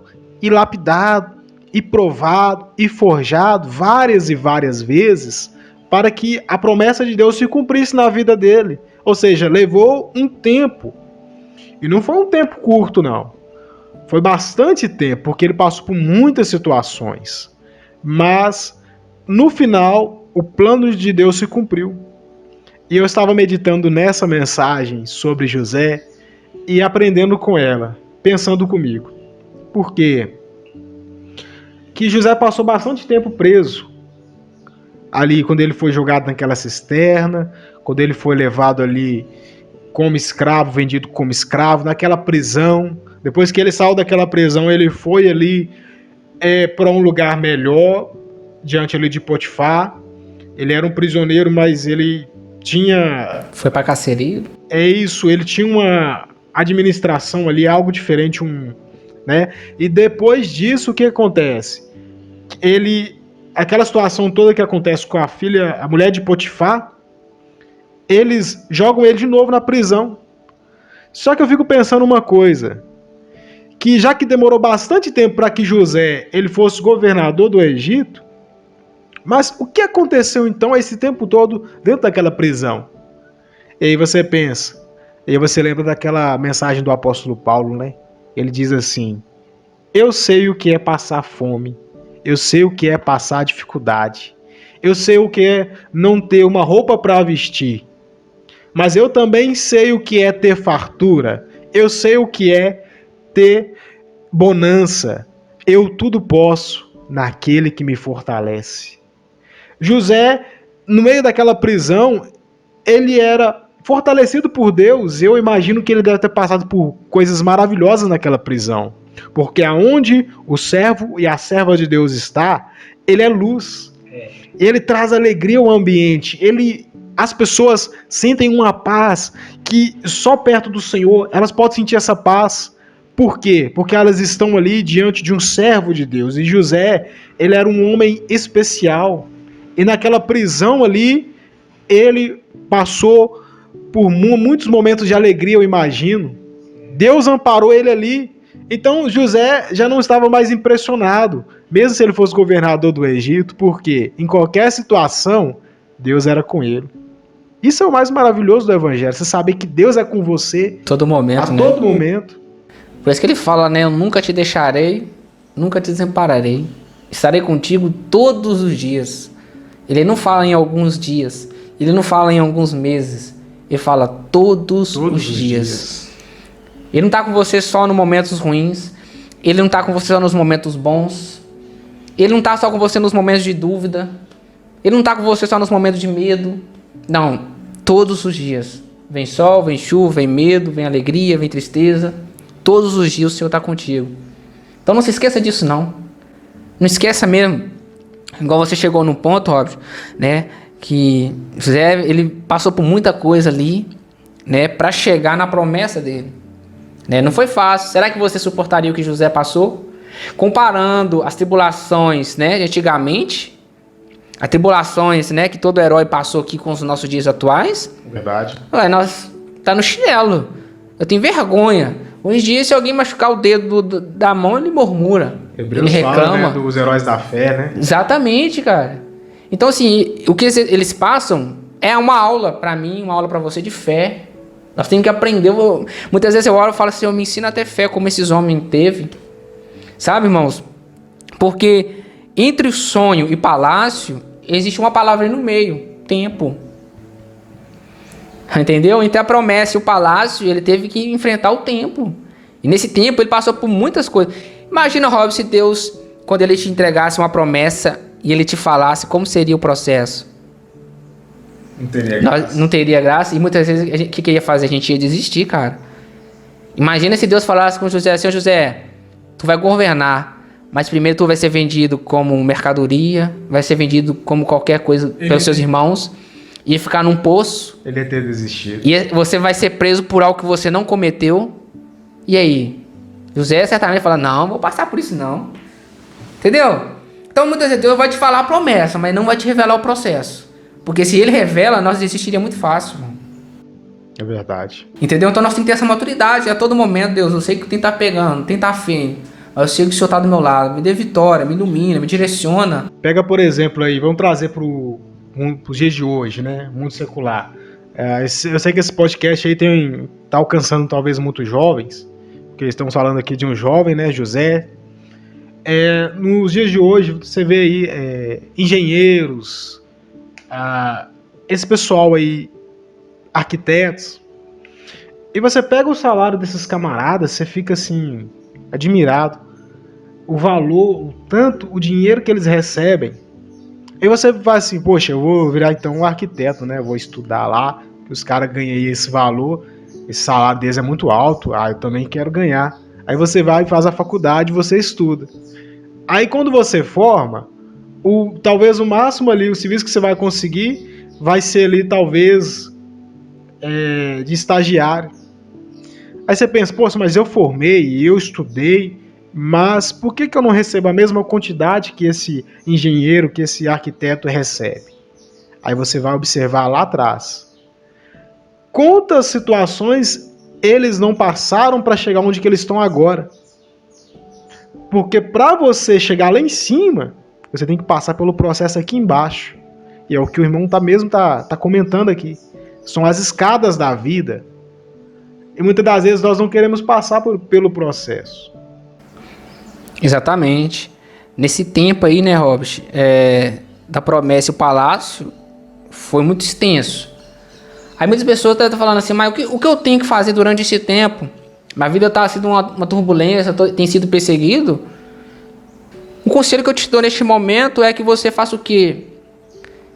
e provado, e forjado várias e várias vezes, para que a promessa de Deus se cumprisse na vida dele. Ou seja, levou um tempo. E não foi um tempo curto, não. Foi bastante tempo, porque ele passou por muitas situações. Mas, no final, o plano de Deus se cumpriu. E eu estava meditando nessa mensagem sobre José e aprendendo com ela, pensando comigo. Por quê? Que José passou bastante tempo preso. Ali, quando ele foi jogado naquela cisterna, quando ele foi levado ali como escravo, vendido como escravo, naquela prisão, Depois que ele saiu daquela prisão, ele foi ali para um lugar melhor, diante ali de Potifar. Ele era um prisioneiro, mas ele tinha... Foi para carcereiro? É isso, ele tinha uma administração ali, algo diferente, né? E depois disso, o que acontece? Aquela situação toda que acontece com a mulher de Potifar, eles jogam ele de novo na prisão. Só que eu fico pensando uma coisa, que já que demorou bastante tempo para que José ele fosse governador do Egito, mas o que aconteceu então esse tempo todo dentro daquela prisão? E aí você pensa, e aí você lembra daquela mensagem do apóstolo Paulo, né? Ele diz assim: eu sei o que é passar fome, eu sei o que é passar dificuldade, eu sei o que é não ter uma roupa para vestir, mas eu também sei o que é ter fartura, eu sei o que é ter bonança, eu tudo posso naquele que me fortalece. José, no meio daquela prisão, ele era fortalecido por Deus. Eu imagino que ele deve ter passado por coisas maravilhosas naquela prisão, porque aonde o servo e a serva de Deus está, ele é luz. Ele traz alegria ao ambiente. As pessoas sentem uma paz que só perto do Senhor elas podem sentir essa paz. Por quê? Porque elas estão ali diante de um servo de Deus. E José, ele era um homem especial. E naquela prisão ali, ele passou por muitos momentos de alegria, eu imagino. Deus amparou ele ali. Então José já não estava mais impressionado, mesmo se ele fosse governador do Egito, porque em qualquer situação, Deus era com ele. Isso é o mais maravilhoso do Evangelho. Você saber que Deus é com você todo momento, a todo momento. Por isso que ele fala, né? Eu nunca te deixarei, nunca te desampararei. Estarei contigo todos os dias. Ele não fala em alguns dias. Ele não fala em alguns meses. Ele fala todos os dias. Ele não está com você só nos momentos ruins. Ele não está com você só nos momentos bons. Ele não está só com você nos momentos de dúvida. Ele não está com você só nos momentos de medo. Não, todos os dias. Vem sol, vem chuva, vem medo, vem alegria, vem tristeza. Todos os dias o Senhor está contigo. Então não se esqueça disso, não. Não esqueça mesmo. Igual você chegou num ponto, Robson, né? Que José, ele passou por muita coisa ali, né? Para chegar na promessa dele. Né? Não foi fácil. Será que você suportaria o que José passou? Comparando as tribulações, né, de antigamente, as tribulações, né, que todo herói passou aqui com os nossos dias atuais. Verdade. Nós tá no chinelo. Eu tenho vergonha. Hoje em dia, se alguém machucar o dedo da mão, ele murmura. Ele reclama. Fala, né, dos heróis da fé, né? Exatamente, cara. Então, assim, o que eles passam é uma aula para mim, uma aula para você de fé. Nós temos que aprender. Muitas vezes eu oro e falo assim, eu me ensino a ter fé como esses homens teve. Sabe, irmãos? Porque entre o sonho e palácio, existe uma palavra aí no meio, tempo. Entendeu? Entre a promessa e o palácio, ele teve que enfrentar o tempo. E nesse tempo ele passou por muitas coisas. Imagina, Rob, se Deus, quando ele te entregasse uma promessa e ele te falasse como seria o processo. Não teria graça. Não teria graça. E muitas vezes, o que ia fazer? A gente ia desistir, cara. Imagina se Deus falasse com José assim, José, tu vai governar, mas primeiro tu vai ser vendido como mercadoria, vai ser vendido como qualquer coisa pelos seus irmãos, ia ficar num poço. Ele ia ter desistido. E você vai ser preso por algo que você não cometeu. E aí? José certamente fala, não vou passar por isso não. Entendeu? Então muitas vezes Deus vai te falar a promessa, mas não vai te revelar o processo. Porque se ele revela, nós desistiríamos muito fácil. É verdade. Entendeu? Então nós temos que ter essa maturidade. A todo momento, Deus, eu sei que tem que estar pegando, tem que estar firme. Mas eu sei que o Senhor está do meu lado. Me dê vitória, me ilumina, me direciona. Pega, por exemplo, aí, vamos trazer para os dias de hoje, né? Mundo secular. Eu sei que esse podcast aí tá alcançando talvez muitos jovens, porque estamos falando aqui de um jovem, né? José. Nos dias de hoje, você vê aí engenheiros, esse pessoal aí, arquitetos, e você pega o salário desses camaradas, você fica assim, admirado, o valor, o dinheiro que eles recebem, e você vai assim, poxa, eu vou virar então um arquiteto, né, eu vou estudar lá, que os caras ganham esse valor, esse salário deles é muito alto, eu também quero ganhar. Aí você vai e faz a faculdade, você estuda. Aí quando você forma, talvez o máximo ali, o serviço que você vai conseguir vai ser ali talvez de estagiário. Aí você pensa, poxa, mas eu formei, eu estudei, mas por que eu não recebo a mesma quantidade que esse engenheiro, que esse arquiteto recebe? Aí você vai observar lá atrás. Quantas situações eles não passaram para chegar onde que eles estão agora? Porque para você chegar lá em cima, você tem que passar pelo processo aqui embaixo. E é o que o irmão tá comentando aqui. São as escadas da vida. E muitas das vezes nós não queremos passar pelo processo. Exatamente. Nesse tempo aí, né, Robert, da promessa e o palácio, foi muito extenso. Aí muitas pessoas estão falando assim, mas o que eu tenho que fazer durante esse tempo? Minha vida está sendo uma turbulência, tem sido perseguido. O conselho que eu te dou neste momento é que você faça o quê?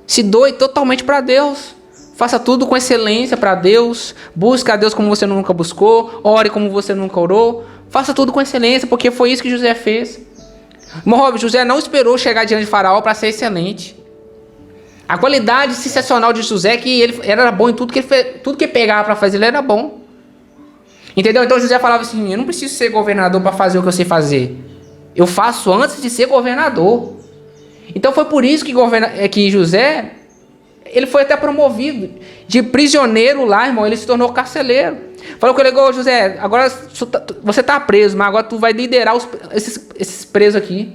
Se doe totalmente para Deus. Faça tudo com excelência para Deus. Busque a Deus como você nunca buscou. Ore como você nunca orou. Faça tudo com excelência, porque foi isso que José fez. José não esperou chegar diante de Faraó para ser excelente. A qualidade sensacional de José é que ele era bom em tudo que ele fez, tudo que pegava para fazer, ele era bom. Entendeu? Então José falava assim, eu não preciso ser governador para fazer o que eu sei fazer. Eu faço antes de ser governador. Então foi por isso que José, ele foi até promovido. De prisioneiro lá, irmão, ele se tornou carcereiro. Falou com ele, José, agora você está preso, mas agora tu vai liderar esses presos aqui.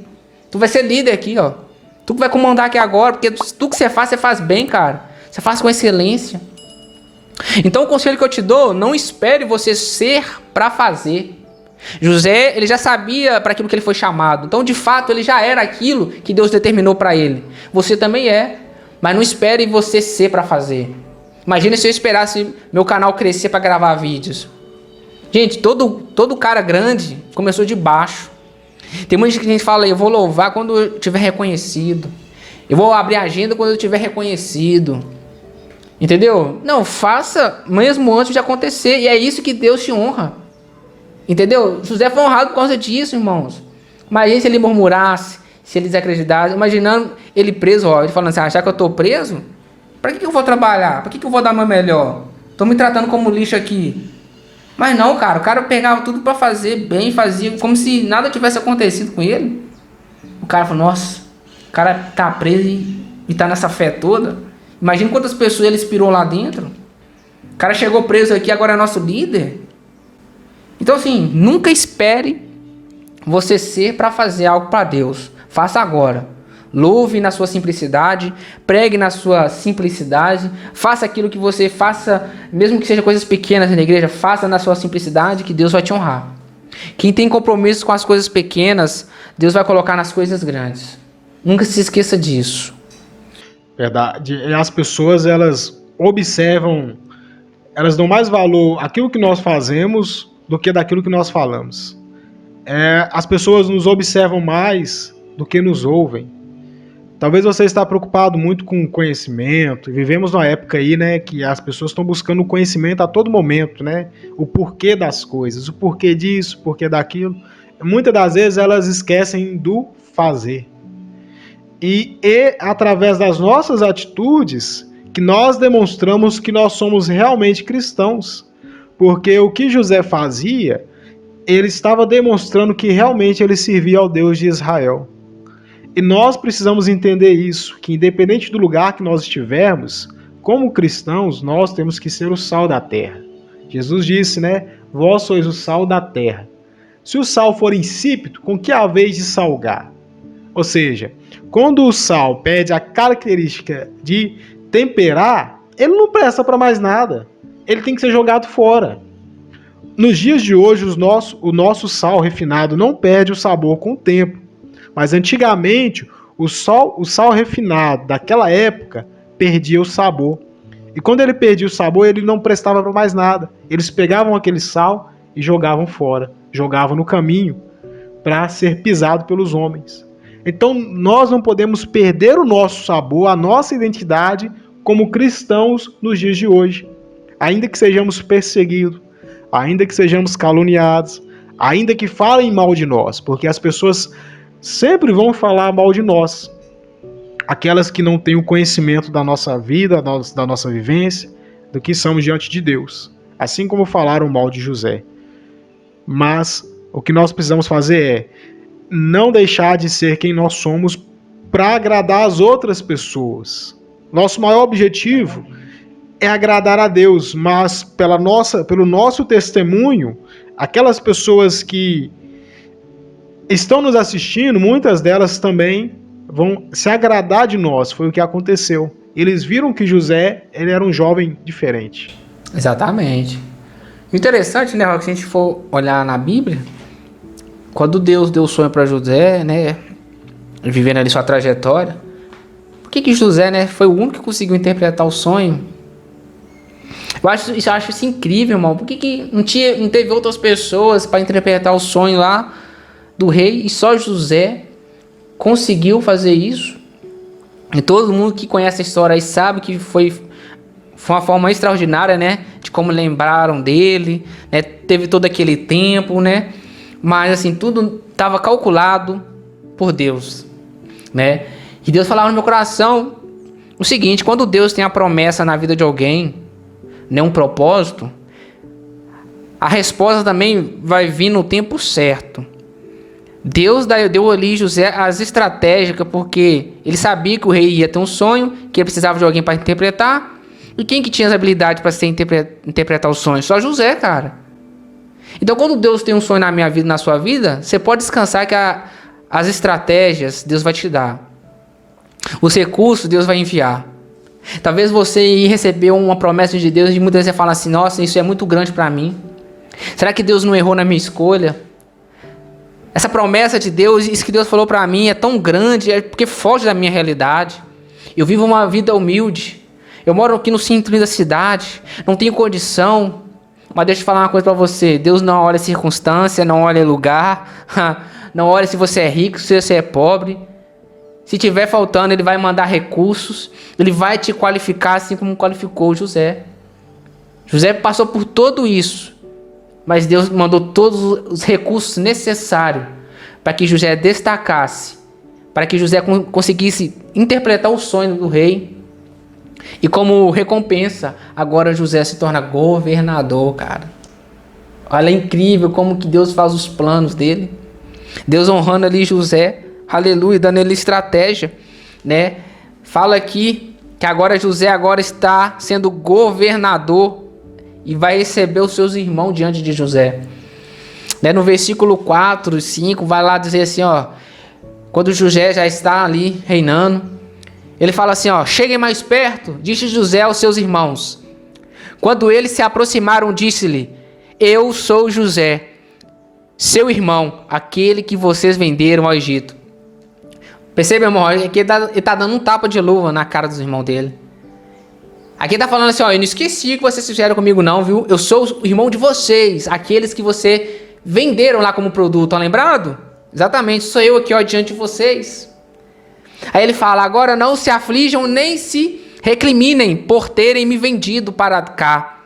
Tu vai ser líder aqui, ó. Tu que vai comandar aqui agora, porque tudo que você faz bem, cara. Você faz com excelência. Então o conselho que eu te dou, não espere você ser para fazer. José, ele já sabia para aquilo que ele foi chamado. Então, de fato, ele já era aquilo que Deus determinou para ele. Você também é. Mas não espere você ser para fazer. Imagina se eu esperasse meu canal crescer para gravar vídeos. Gente, todo cara grande começou de baixo. Tem muita gente que fala, eu vou louvar quando eu tiver reconhecido. Eu vou abrir a agenda quando eu tiver reconhecido. Entendeu? Não, faça mesmo antes de acontecer. E é isso que Deus te honra. Entendeu? José foi honrado por causa disso, irmãos. Imagina se ele murmurasse, se ele desacreditasse. Imaginando ele preso, ó, ele falando assim, já que eu estou preso, para que eu vou trabalhar? Para que eu vou dar meu melhor? Estou me tratando como lixo aqui. Mas não, cara, o cara pegava tudo para fazer bem, fazia como se nada tivesse acontecido com ele. O cara falou, nossa, o cara tá preso e tá nessa fé toda. Imagina quantas pessoas ele inspirou lá dentro. O cara chegou preso aqui, agora é nosso líder. Então assim, nunca espere você ser para fazer algo para Deus. Faça agora. Louve na sua simplicidade, pregue na sua simplicidade, faça aquilo que você faça, mesmo que seja coisas pequenas na igreja, faça na sua simplicidade que Deus vai te honrar. Quem tem compromisso com as coisas pequenas, Deus vai colocar nas coisas grandes. Nunca se esqueça disso. Verdade. As pessoas, elas observam, elas dão mais valor àquilo que nós fazemos do que daquilo que nós falamos. As pessoas nos observam mais do que nos ouvem. Talvez você está preocupado muito com conhecimento. Vivemos numa época aí, né, que as pessoas estão buscando conhecimento a todo momento, né? O porquê das coisas, o porquê disso, o porquê daquilo. Muitas das vezes elas esquecem do fazer. E através das nossas atitudes que nós demonstramos que nós somos realmente cristãos. Porque o que José fazia, ele estava demonstrando que realmente ele servia ao Deus de Israel. E nós precisamos entender isso, que independente do lugar que nós estivermos, como cristãos, nós temos que ser o sal da terra. Jesus disse, né? Vós sois o sal da terra. Se o sal for insípido, com que haveis de salgar? Ou seja, quando o sal perde a característica de temperar, ele não presta para mais nada. Ele tem que ser jogado fora. Nos dias de hoje, o nosso sal refinado não perde o sabor com o tempo. Mas antigamente, o sal refinado daquela época perdia o sabor. E quando ele perdia o sabor, ele não prestava para mais nada. Eles pegavam aquele sal e jogavam fora. Jogavam no caminho para ser pisado pelos homens. Então, nós não podemos perder o nosso sabor, a nossa identidade como cristãos nos dias de hoje. Ainda que sejamos perseguidos, ainda que sejamos caluniados, ainda que falem mal de nós, porque as pessoas sempre vão falar mal de nós. Aquelas que não têm o conhecimento da nossa vida, da nossa vivência, do que somos diante de Deus. Assim como falaram mal de José. Mas o que nós precisamos fazer é não deixar de ser quem nós somos para agradar as outras pessoas. Nosso maior objetivo é agradar a Deus, mas pelo nosso testemunho, aquelas pessoas que estão nos assistindo, muitas delas também vão se agradar de nós. Foi o que aconteceu. Eles viram que José, ele era um jovem diferente. Exatamente. Interessante, né, se a gente for olhar na Bíblia, quando Deus deu o sonho para José, né, vivendo ali sua trajetória, por que José, né, foi o único que conseguiu interpretar o sonho? Eu acho isso incrível, irmão. Por que não teve outras pessoas para interpretar o sonho lá do rei e só José conseguiu fazer isso? E todo mundo que conhece a história aí sabe que foi uma forma extraordinária, né, de como lembraram dele, né, teve todo aquele tempo, né, mas assim, tudo estava calculado por Deus, né, e Deus falava no meu coração o seguinte: quando Deus tem a promessa na vida de alguém, né, um propósito, a resposta também vai vir no tempo certo. Deus deu ali José as estratégias, porque ele sabia que o rei ia ter um sonho, que ele precisava de alguém para interpretar. E quem que tinha as habilidades para interpretar o sonho? Só José, cara. Então, quando Deus tem um sonho na minha vida, na sua vida, você pode descansar que as estratégias Deus vai te dar. Os recursos Deus vai enviar. Talvez você ir receber uma promessa de Deus e muitas vezes você fala assim: nossa, isso é muito grande para mim. Será que Deus não errou na minha escolha? Essa promessa de Deus, isso que Deus falou para mim é tão grande, é porque foge da minha realidade. Eu vivo uma vida humilde. Eu moro aqui no centro da cidade, não tenho condição. Mas deixa eu falar uma coisa para você: Deus não olha circunstância, não olha lugar, não olha se você é rico, se você é pobre. Se tiver faltando, Ele vai mandar recursos, Ele vai te qualificar assim como qualificou José. José passou por tudo isso, mas Deus mandou todos os recursos necessários para que José destacasse, para que José conseguisse interpretar o sonho do rei. E como recompensa, agora José se torna governador, cara. Olha, é incrível como que Deus faz os planos dele. Deus honrando ali José, aleluia, dando ele estratégia, né? Fala aqui que agora José está sendo governador e vai receber os seus irmãos diante de José. Né? No versículo 4 e 5 vai lá dizer assim, ó, quando José já está ali reinando, ele fala assim, ó: cheguem mais perto, disse José aos seus irmãos. Quando eles se aproximaram, disse-lhe: eu sou José, seu irmão, aquele que vocês venderam ao Egito. Percebe, irmão? Aqui ele está dando um tapa de luva na cara dos irmãos dele. Aqui ele está falando assim, ó: eu não esqueci que vocês fizeram comigo não, viu? Eu sou o irmão de vocês, aqueles que você venderam lá como produto, tá lembrado? Exatamente, sou eu aqui, ó, diante de vocês. Aí ele fala: agora não se aflijam nem se recriminem por terem me vendido para cá,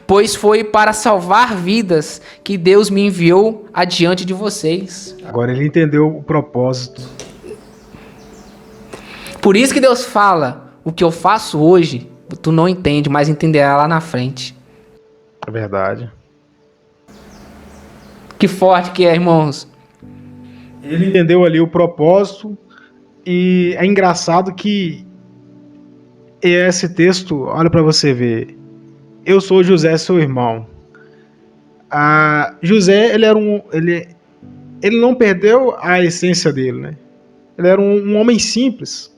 pois foi para salvar vidas que Deus me enviou adiante de vocês. Agora ele entendeu o propósito. Por isso que Deus fala: o que eu faço hoje, tu não entende, mas entenderá lá na frente. É verdade. Que forte que é, irmãos. Ele entendeu ali o propósito. E é engraçado que esse texto, olha para você ver: eu sou José, seu irmão. José, ele não perdeu a essência dele, né? Ele era um homem simples,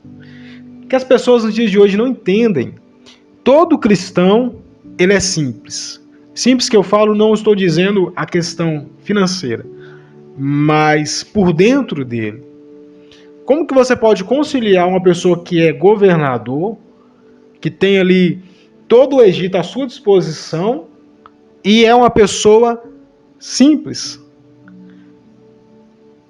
que as pessoas nos dias de hoje não entendem. Todo cristão, ele é simples. Simples que eu falo, não estou dizendo a questão financeira, mas por dentro dele. Como que você pode conciliar uma pessoa que é governador, que tem ali todo o Egito à sua disposição, e é uma pessoa simples?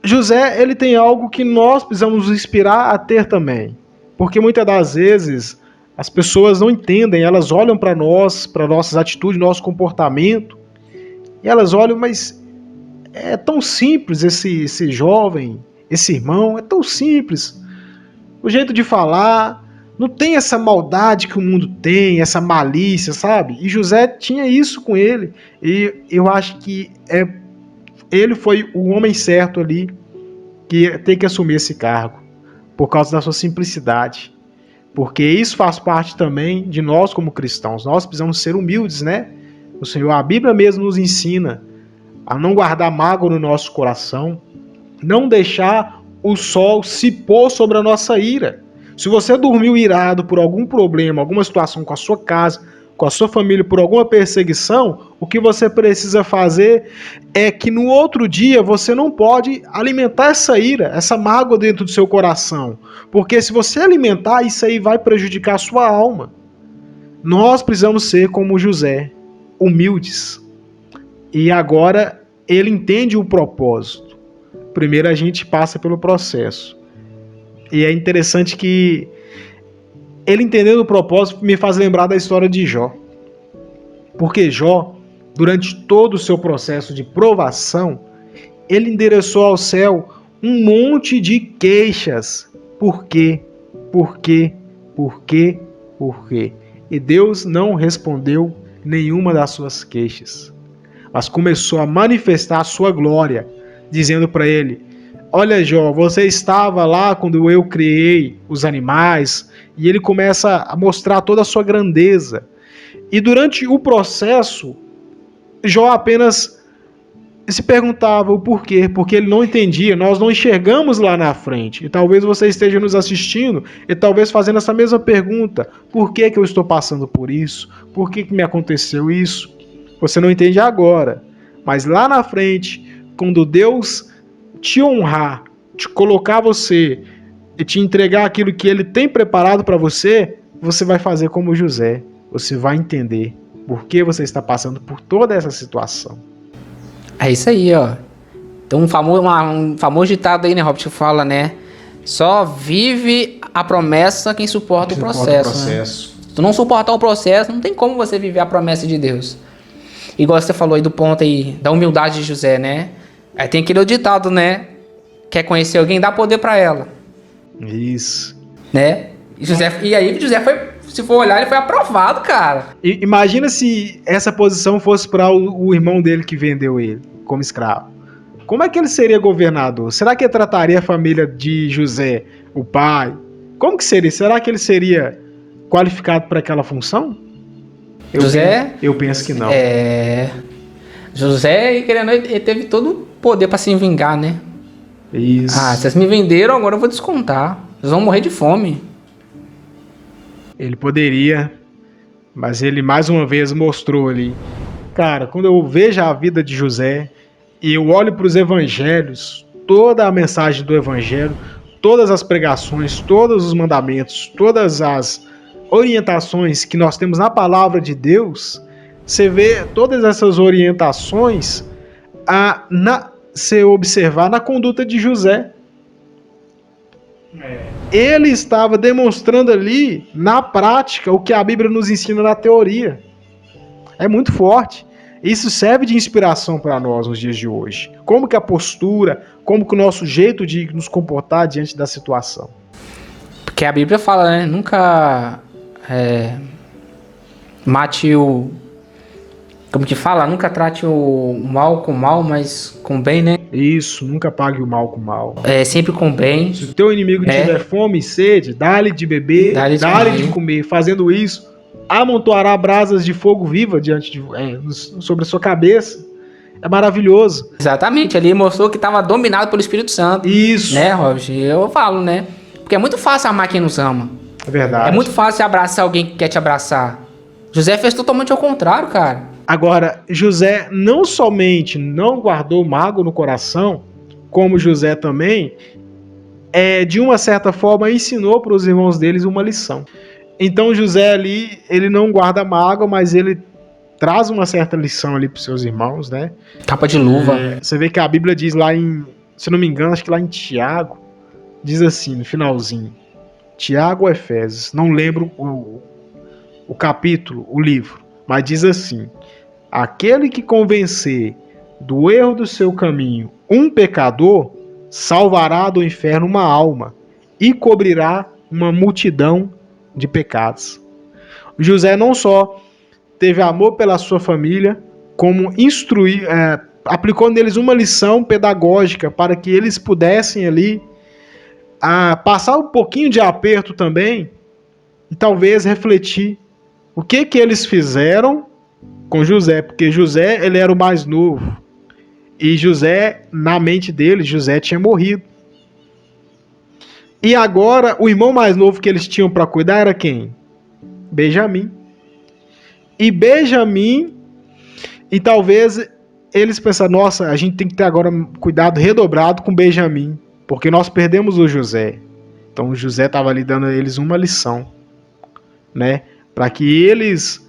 José, ele tem algo que nós precisamos nos inspirar a ter também. Porque muitas das vezes as pessoas não entendem, elas olham para nós, para nossas atitudes, nosso comportamento, e elas olham, mas é tão simples esse jovem, esse irmão, é tão simples. O jeito de falar, não tem essa maldade que o mundo tem, essa malícia, sabe? E José tinha isso com ele. E eu acho que ele foi o homem certo ali que tem que assumir esse cargo, por causa da sua simplicidade. Porque isso faz parte também de nós como cristãos. Nós precisamos ser humildes, né? O Senhor, a Bíblia mesmo nos ensina a não guardar mágoa no nosso coração, não deixar o sol se pôr sobre a nossa ira. Se você dormiu irado por algum problema, alguma situação com a sua casa, com a sua família, por alguma perseguição, o que você precisa fazer é que no outro dia você não pode alimentar essa ira, essa mágoa dentro do seu coração. Porque se você alimentar, isso aí vai prejudicar a sua alma. Nós precisamos ser como José, humildes. E agora ele entende o propósito. Primeiro a gente passa pelo processo. E é interessante que ele entendendo o propósito me faz lembrar da história de Jó. Porque Jó, durante todo o seu processo de provação, ele endereçou ao céu um monte de queixas. Por quê? Por quê? Por quê? Por quê? E Deus não respondeu nenhuma das suas queixas, mas começou a manifestar a sua glória, dizendo para ele: olha, Jó, você estava lá quando eu criei os animais. E ele começa a mostrar toda a sua grandeza. E durante o processo, Jó apenas se perguntava o porquê, porque ele não entendia, nós não enxergamos lá na frente. E talvez você esteja nos assistindo e talvez fazendo essa mesma pergunta: por que eu estou passando por isso? Por que me aconteceu isso? Você não entende agora, mas lá na frente, quando Deus te honrar, te colocar você e te entregar aquilo que ele tem preparado para você, você vai fazer como José. Você vai entender por que você está passando por toda essa situação. É isso aí, ó. Então um famoso ditado aí, né, Robert, que fala, né? Só vive a promessa quem suporta o processo. Né? Se tu não suportar o processo, não tem como você viver a promessa de Deus. Igual você falou aí do ponto aí, da humildade de José, né? Aí tem aquele ditado, né? Quer conhecer alguém, dá poder para ela. Isso. Né? E aí José foi, se for olhar, ele foi aprovado, cara. Imagina se essa posição fosse para o irmão dele que vendeu ele como escravo. Como é que ele seria governador? Será que ele trataria a família de José, o pai? Como que seria? Será que ele seria qualificado para aquela função? Eu penso que não. José, querendo, ele teve todo o poder para se vingar, né? Isso. Vocês me venderam, agora eu vou descontar. Vocês vão morrer de fome. Ele poderia, mas ele mais uma vez mostrou ali. Cara, quando eu vejo a vida de José e eu olho para os evangelhos, toda a mensagem do evangelho, todas as pregações, todos os mandamentos, todas as orientações que nós temos na palavra de Deus, você vê todas essas orientações se observar na conduta de José. Ele estava demonstrando ali, na prática, o que a Bíblia nos ensina na teoria. É muito forte. Isso serve de inspiração para nós nos dias de hoje. Como que a postura, como que o nosso jeito de nos comportar diante da situação. Porque a Bíblia fala, né? Nunca mate o... Como que fala? Nunca trate o mal com mal, mas com bem, né? Isso, nunca pague o mal com o mal. Sempre com bem. Se o teu inimigo tiver fome e sede, dá-lhe de beber, dá-lhe de comer. Fazendo isso, amontoará brasas de fogo viva sobre a sua cabeça. É maravilhoso. Exatamente, ali mostrou que estava dominado pelo Espírito Santo. Isso. Né, Robert? Eu falo, né? Porque é muito fácil amar quem nos ama. É verdade. É muito fácil abraçar alguém que quer te abraçar. José fez totalmente ao contrário, cara. Agora, José não somente não guardou mágoa no coração, como José também, de uma certa forma, ensinou para os irmãos deles uma lição. Então, José ali, ele não guarda mágoa, mas ele traz uma certa lição ali para os seus irmãos, né? Capa de luva. Você vê que a Bíblia diz lá se não me engano, acho que lá em Tiago, diz assim, no finalzinho, Tiago ou Efésios, não lembro o capítulo, o livro, mas diz assim: aquele que convencer do erro do seu caminho um pecador, salvará do inferno uma alma e cobrirá uma multidão de pecados. José não só teve amor pela sua família, como aplicou neles uma lição pedagógica para que eles pudessem ali passar um pouquinho de aperto também e talvez refletir o que eles fizeram com José, porque José ele era o mais novo e José, na mente dele, José tinha morrido. E agora o irmão mais novo que eles tinham para cuidar era quem? Benjamim. E Benjamim, e talvez eles pensaram, nossa, a gente tem que ter agora cuidado redobrado com Benjamim, porque nós perdemos o José. Então o José estava ali dando a eles uma lição, né? Para que eles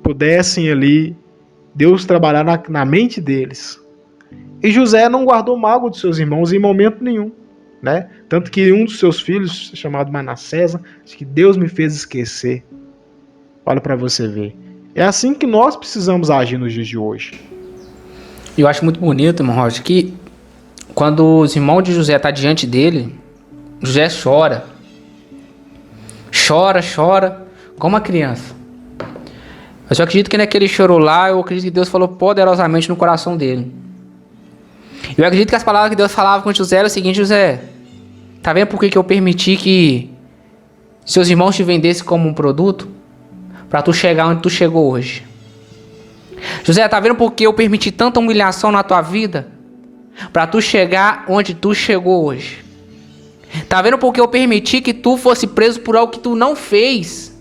pudessem ali, Deus trabalhar na mente deles. E José não guardou mágoa dos seus irmãos em momento nenhum, né? Tanto que um dos seus filhos, chamado Manassés, diz que Deus me fez esquecer. Olha para você ver. É assim que nós precisamos agir nos dias de hoje. Eu acho muito bonito, irmão Roger, que quando os irmãos de José estão diante dele, José chora. Chora, como uma criança. Mas eu acredito que naquele choro lá, eu acredito que Deus falou poderosamente no coração dele. Eu acredito que as palavras que Deus falava com José era o seguinte: José, tá vendo por que eu permiti que seus irmãos te vendessem como um produto? Para tu chegar onde tu chegou hoje. José, tá vendo por que eu permiti tanta humilhação na tua vida? Para tu chegar onde tu chegou hoje. Tá vendo por que eu permiti que tu fosse preso por algo que tu não fez?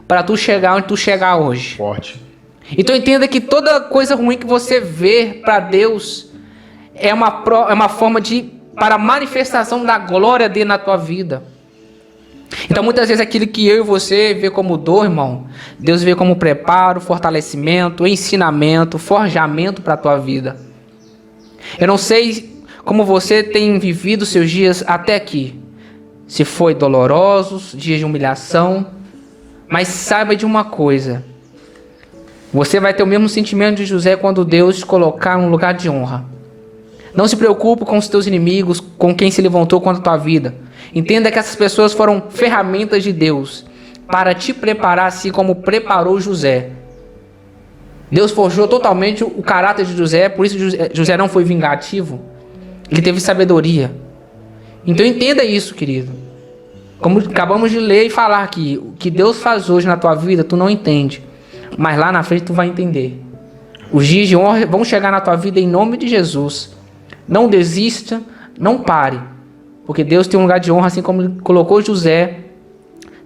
Para tu chegar onde tu chegar hoje. Forte. Então entenda que toda coisa ruim que você vê para Deus é uma forma para a manifestação da glória dele na tua vida. Então muitas vezes aquilo que eu e você vê como dor, irmão, Deus vê como preparo, fortalecimento, ensinamento, forjamento para a tua vida. Eu não sei como você tem vivido seus dias até aqui. Se foi dolorosos, dias de humilhação, mas saiba de uma coisa. Você vai ter o mesmo sentimento de José quando Deus te colocar num lugar de honra. Não se preocupe com os teus inimigos, com quem se levantou contra a tua vida. Entenda que essas pessoas foram ferramentas de Deus para te preparar, assim como preparou José. Deus forjou totalmente o caráter de José, por isso José não foi vingativo. Ele teve sabedoria. Então entenda isso, querido. Como acabamos de ler e falar aqui, o que Deus faz hoje na tua vida, tu não entende. Mas lá na frente tu vai entender. Os dias de honra vão chegar na tua vida em nome de Jesus. Não desista, não pare. Porque Deus tem um lugar de honra, assim como Ele colocou José,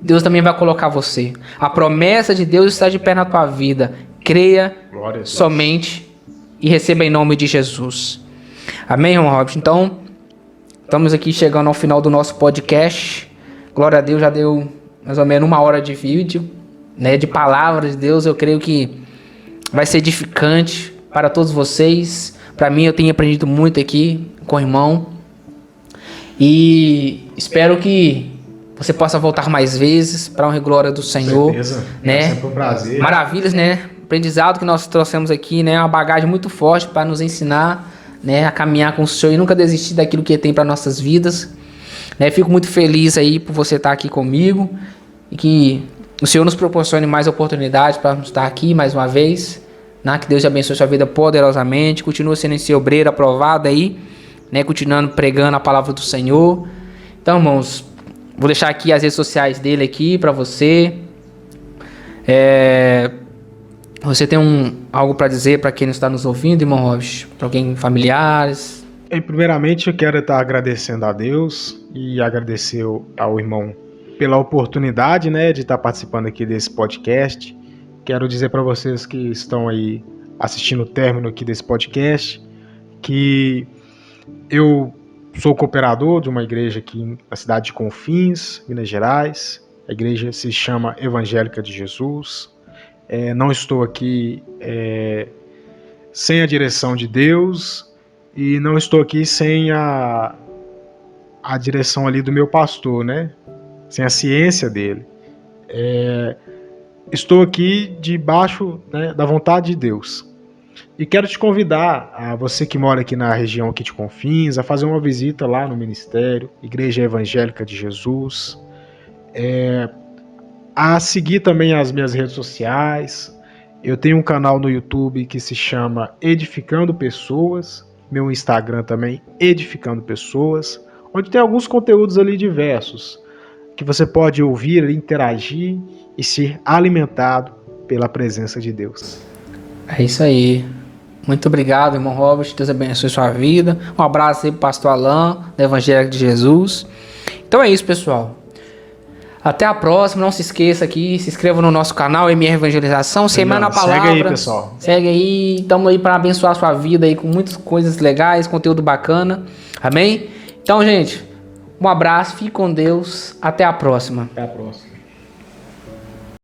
Deus também vai colocar você. A promessa de Deus está de pé na tua vida. Creia somente e receba em nome de Jesus. Amém, irmão Robson? Então, estamos aqui chegando ao final do nosso podcast. Glória a Deus, já deu mais ou menos 1 hora de vídeo, né, de palavras de Deus. Eu creio que vai ser edificante para todos vocês. Para mim, eu tenho aprendido muito aqui com o irmão. E espero que você possa voltar mais vezes para a honra e glória do Senhor. Certeza. Né? É sempre um prazer. Maravilhas, né? Aprendizado que nós trouxemos aqui, né? Uma bagagem muito forte para nos ensinar, né? A caminhar com o Senhor e nunca desistir daquilo que Ele tem para nossas vidas. Né? Fico muito feliz aí por você estar aqui comigo e que o Senhor nos proporcione mais oportunidades para estar aqui mais uma vez. Né? Que Deus abençoe sua vida poderosamente. Continua sendo esse obreiro aprovado aí, né? Continuando pregando a palavra do Senhor. Então, irmãos, vou deixar aqui as redes sociais dele aqui para você. Você tem algo para dizer para quem está nos ouvindo, irmão Robson? Para alguém, familiares? Primeiramente, eu quero estar agradecendo a Deus e agradecer ao irmão pela oportunidade, né, de estar participando aqui desse podcast. Quero dizer para vocês que estão aí assistindo o término aqui desse podcast que eu sou cooperador de uma igreja aqui na cidade de Confins, Minas Gerais. A igreja se chama Evangélica de Jesus. Não estou aqui sem a direção de Deus e não estou aqui sem a direção ali do meu pastor, né? Sem a ciência dele. Estou aqui debaixo, né, da vontade de Deus. E quero te convidar, a você que mora aqui na região aqui de Confins, a fazer uma visita lá no ministério, Igreja Evangélica de Jesus, a seguir também as minhas redes sociais. Eu tenho um canal no YouTube que se chama Edificando Pessoas, meu Instagram também, Edificando Pessoas, onde tem alguns conteúdos ali diversos, que você pode ouvir, interagir e ser alimentado pela presença de Deus. É isso aí. Muito obrigado, irmão Robert. Deus abençoe sua vida. Um abraço aí pro pastor Alain, do Evangelho de Jesus. Então é isso, pessoal. Até a próxima. Não se esqueça aqui, se inscreva no nosso canal MR Evangelização. Semana a Palavra. Segue aí, pessoal. Segue aí. Estamos aí para abençoar a sua vida aí com muitas coisas legais, conteúdo bacana. Amém? Então, gente, um abraço. Fique com Deus. Até a próxima. Até a próxima.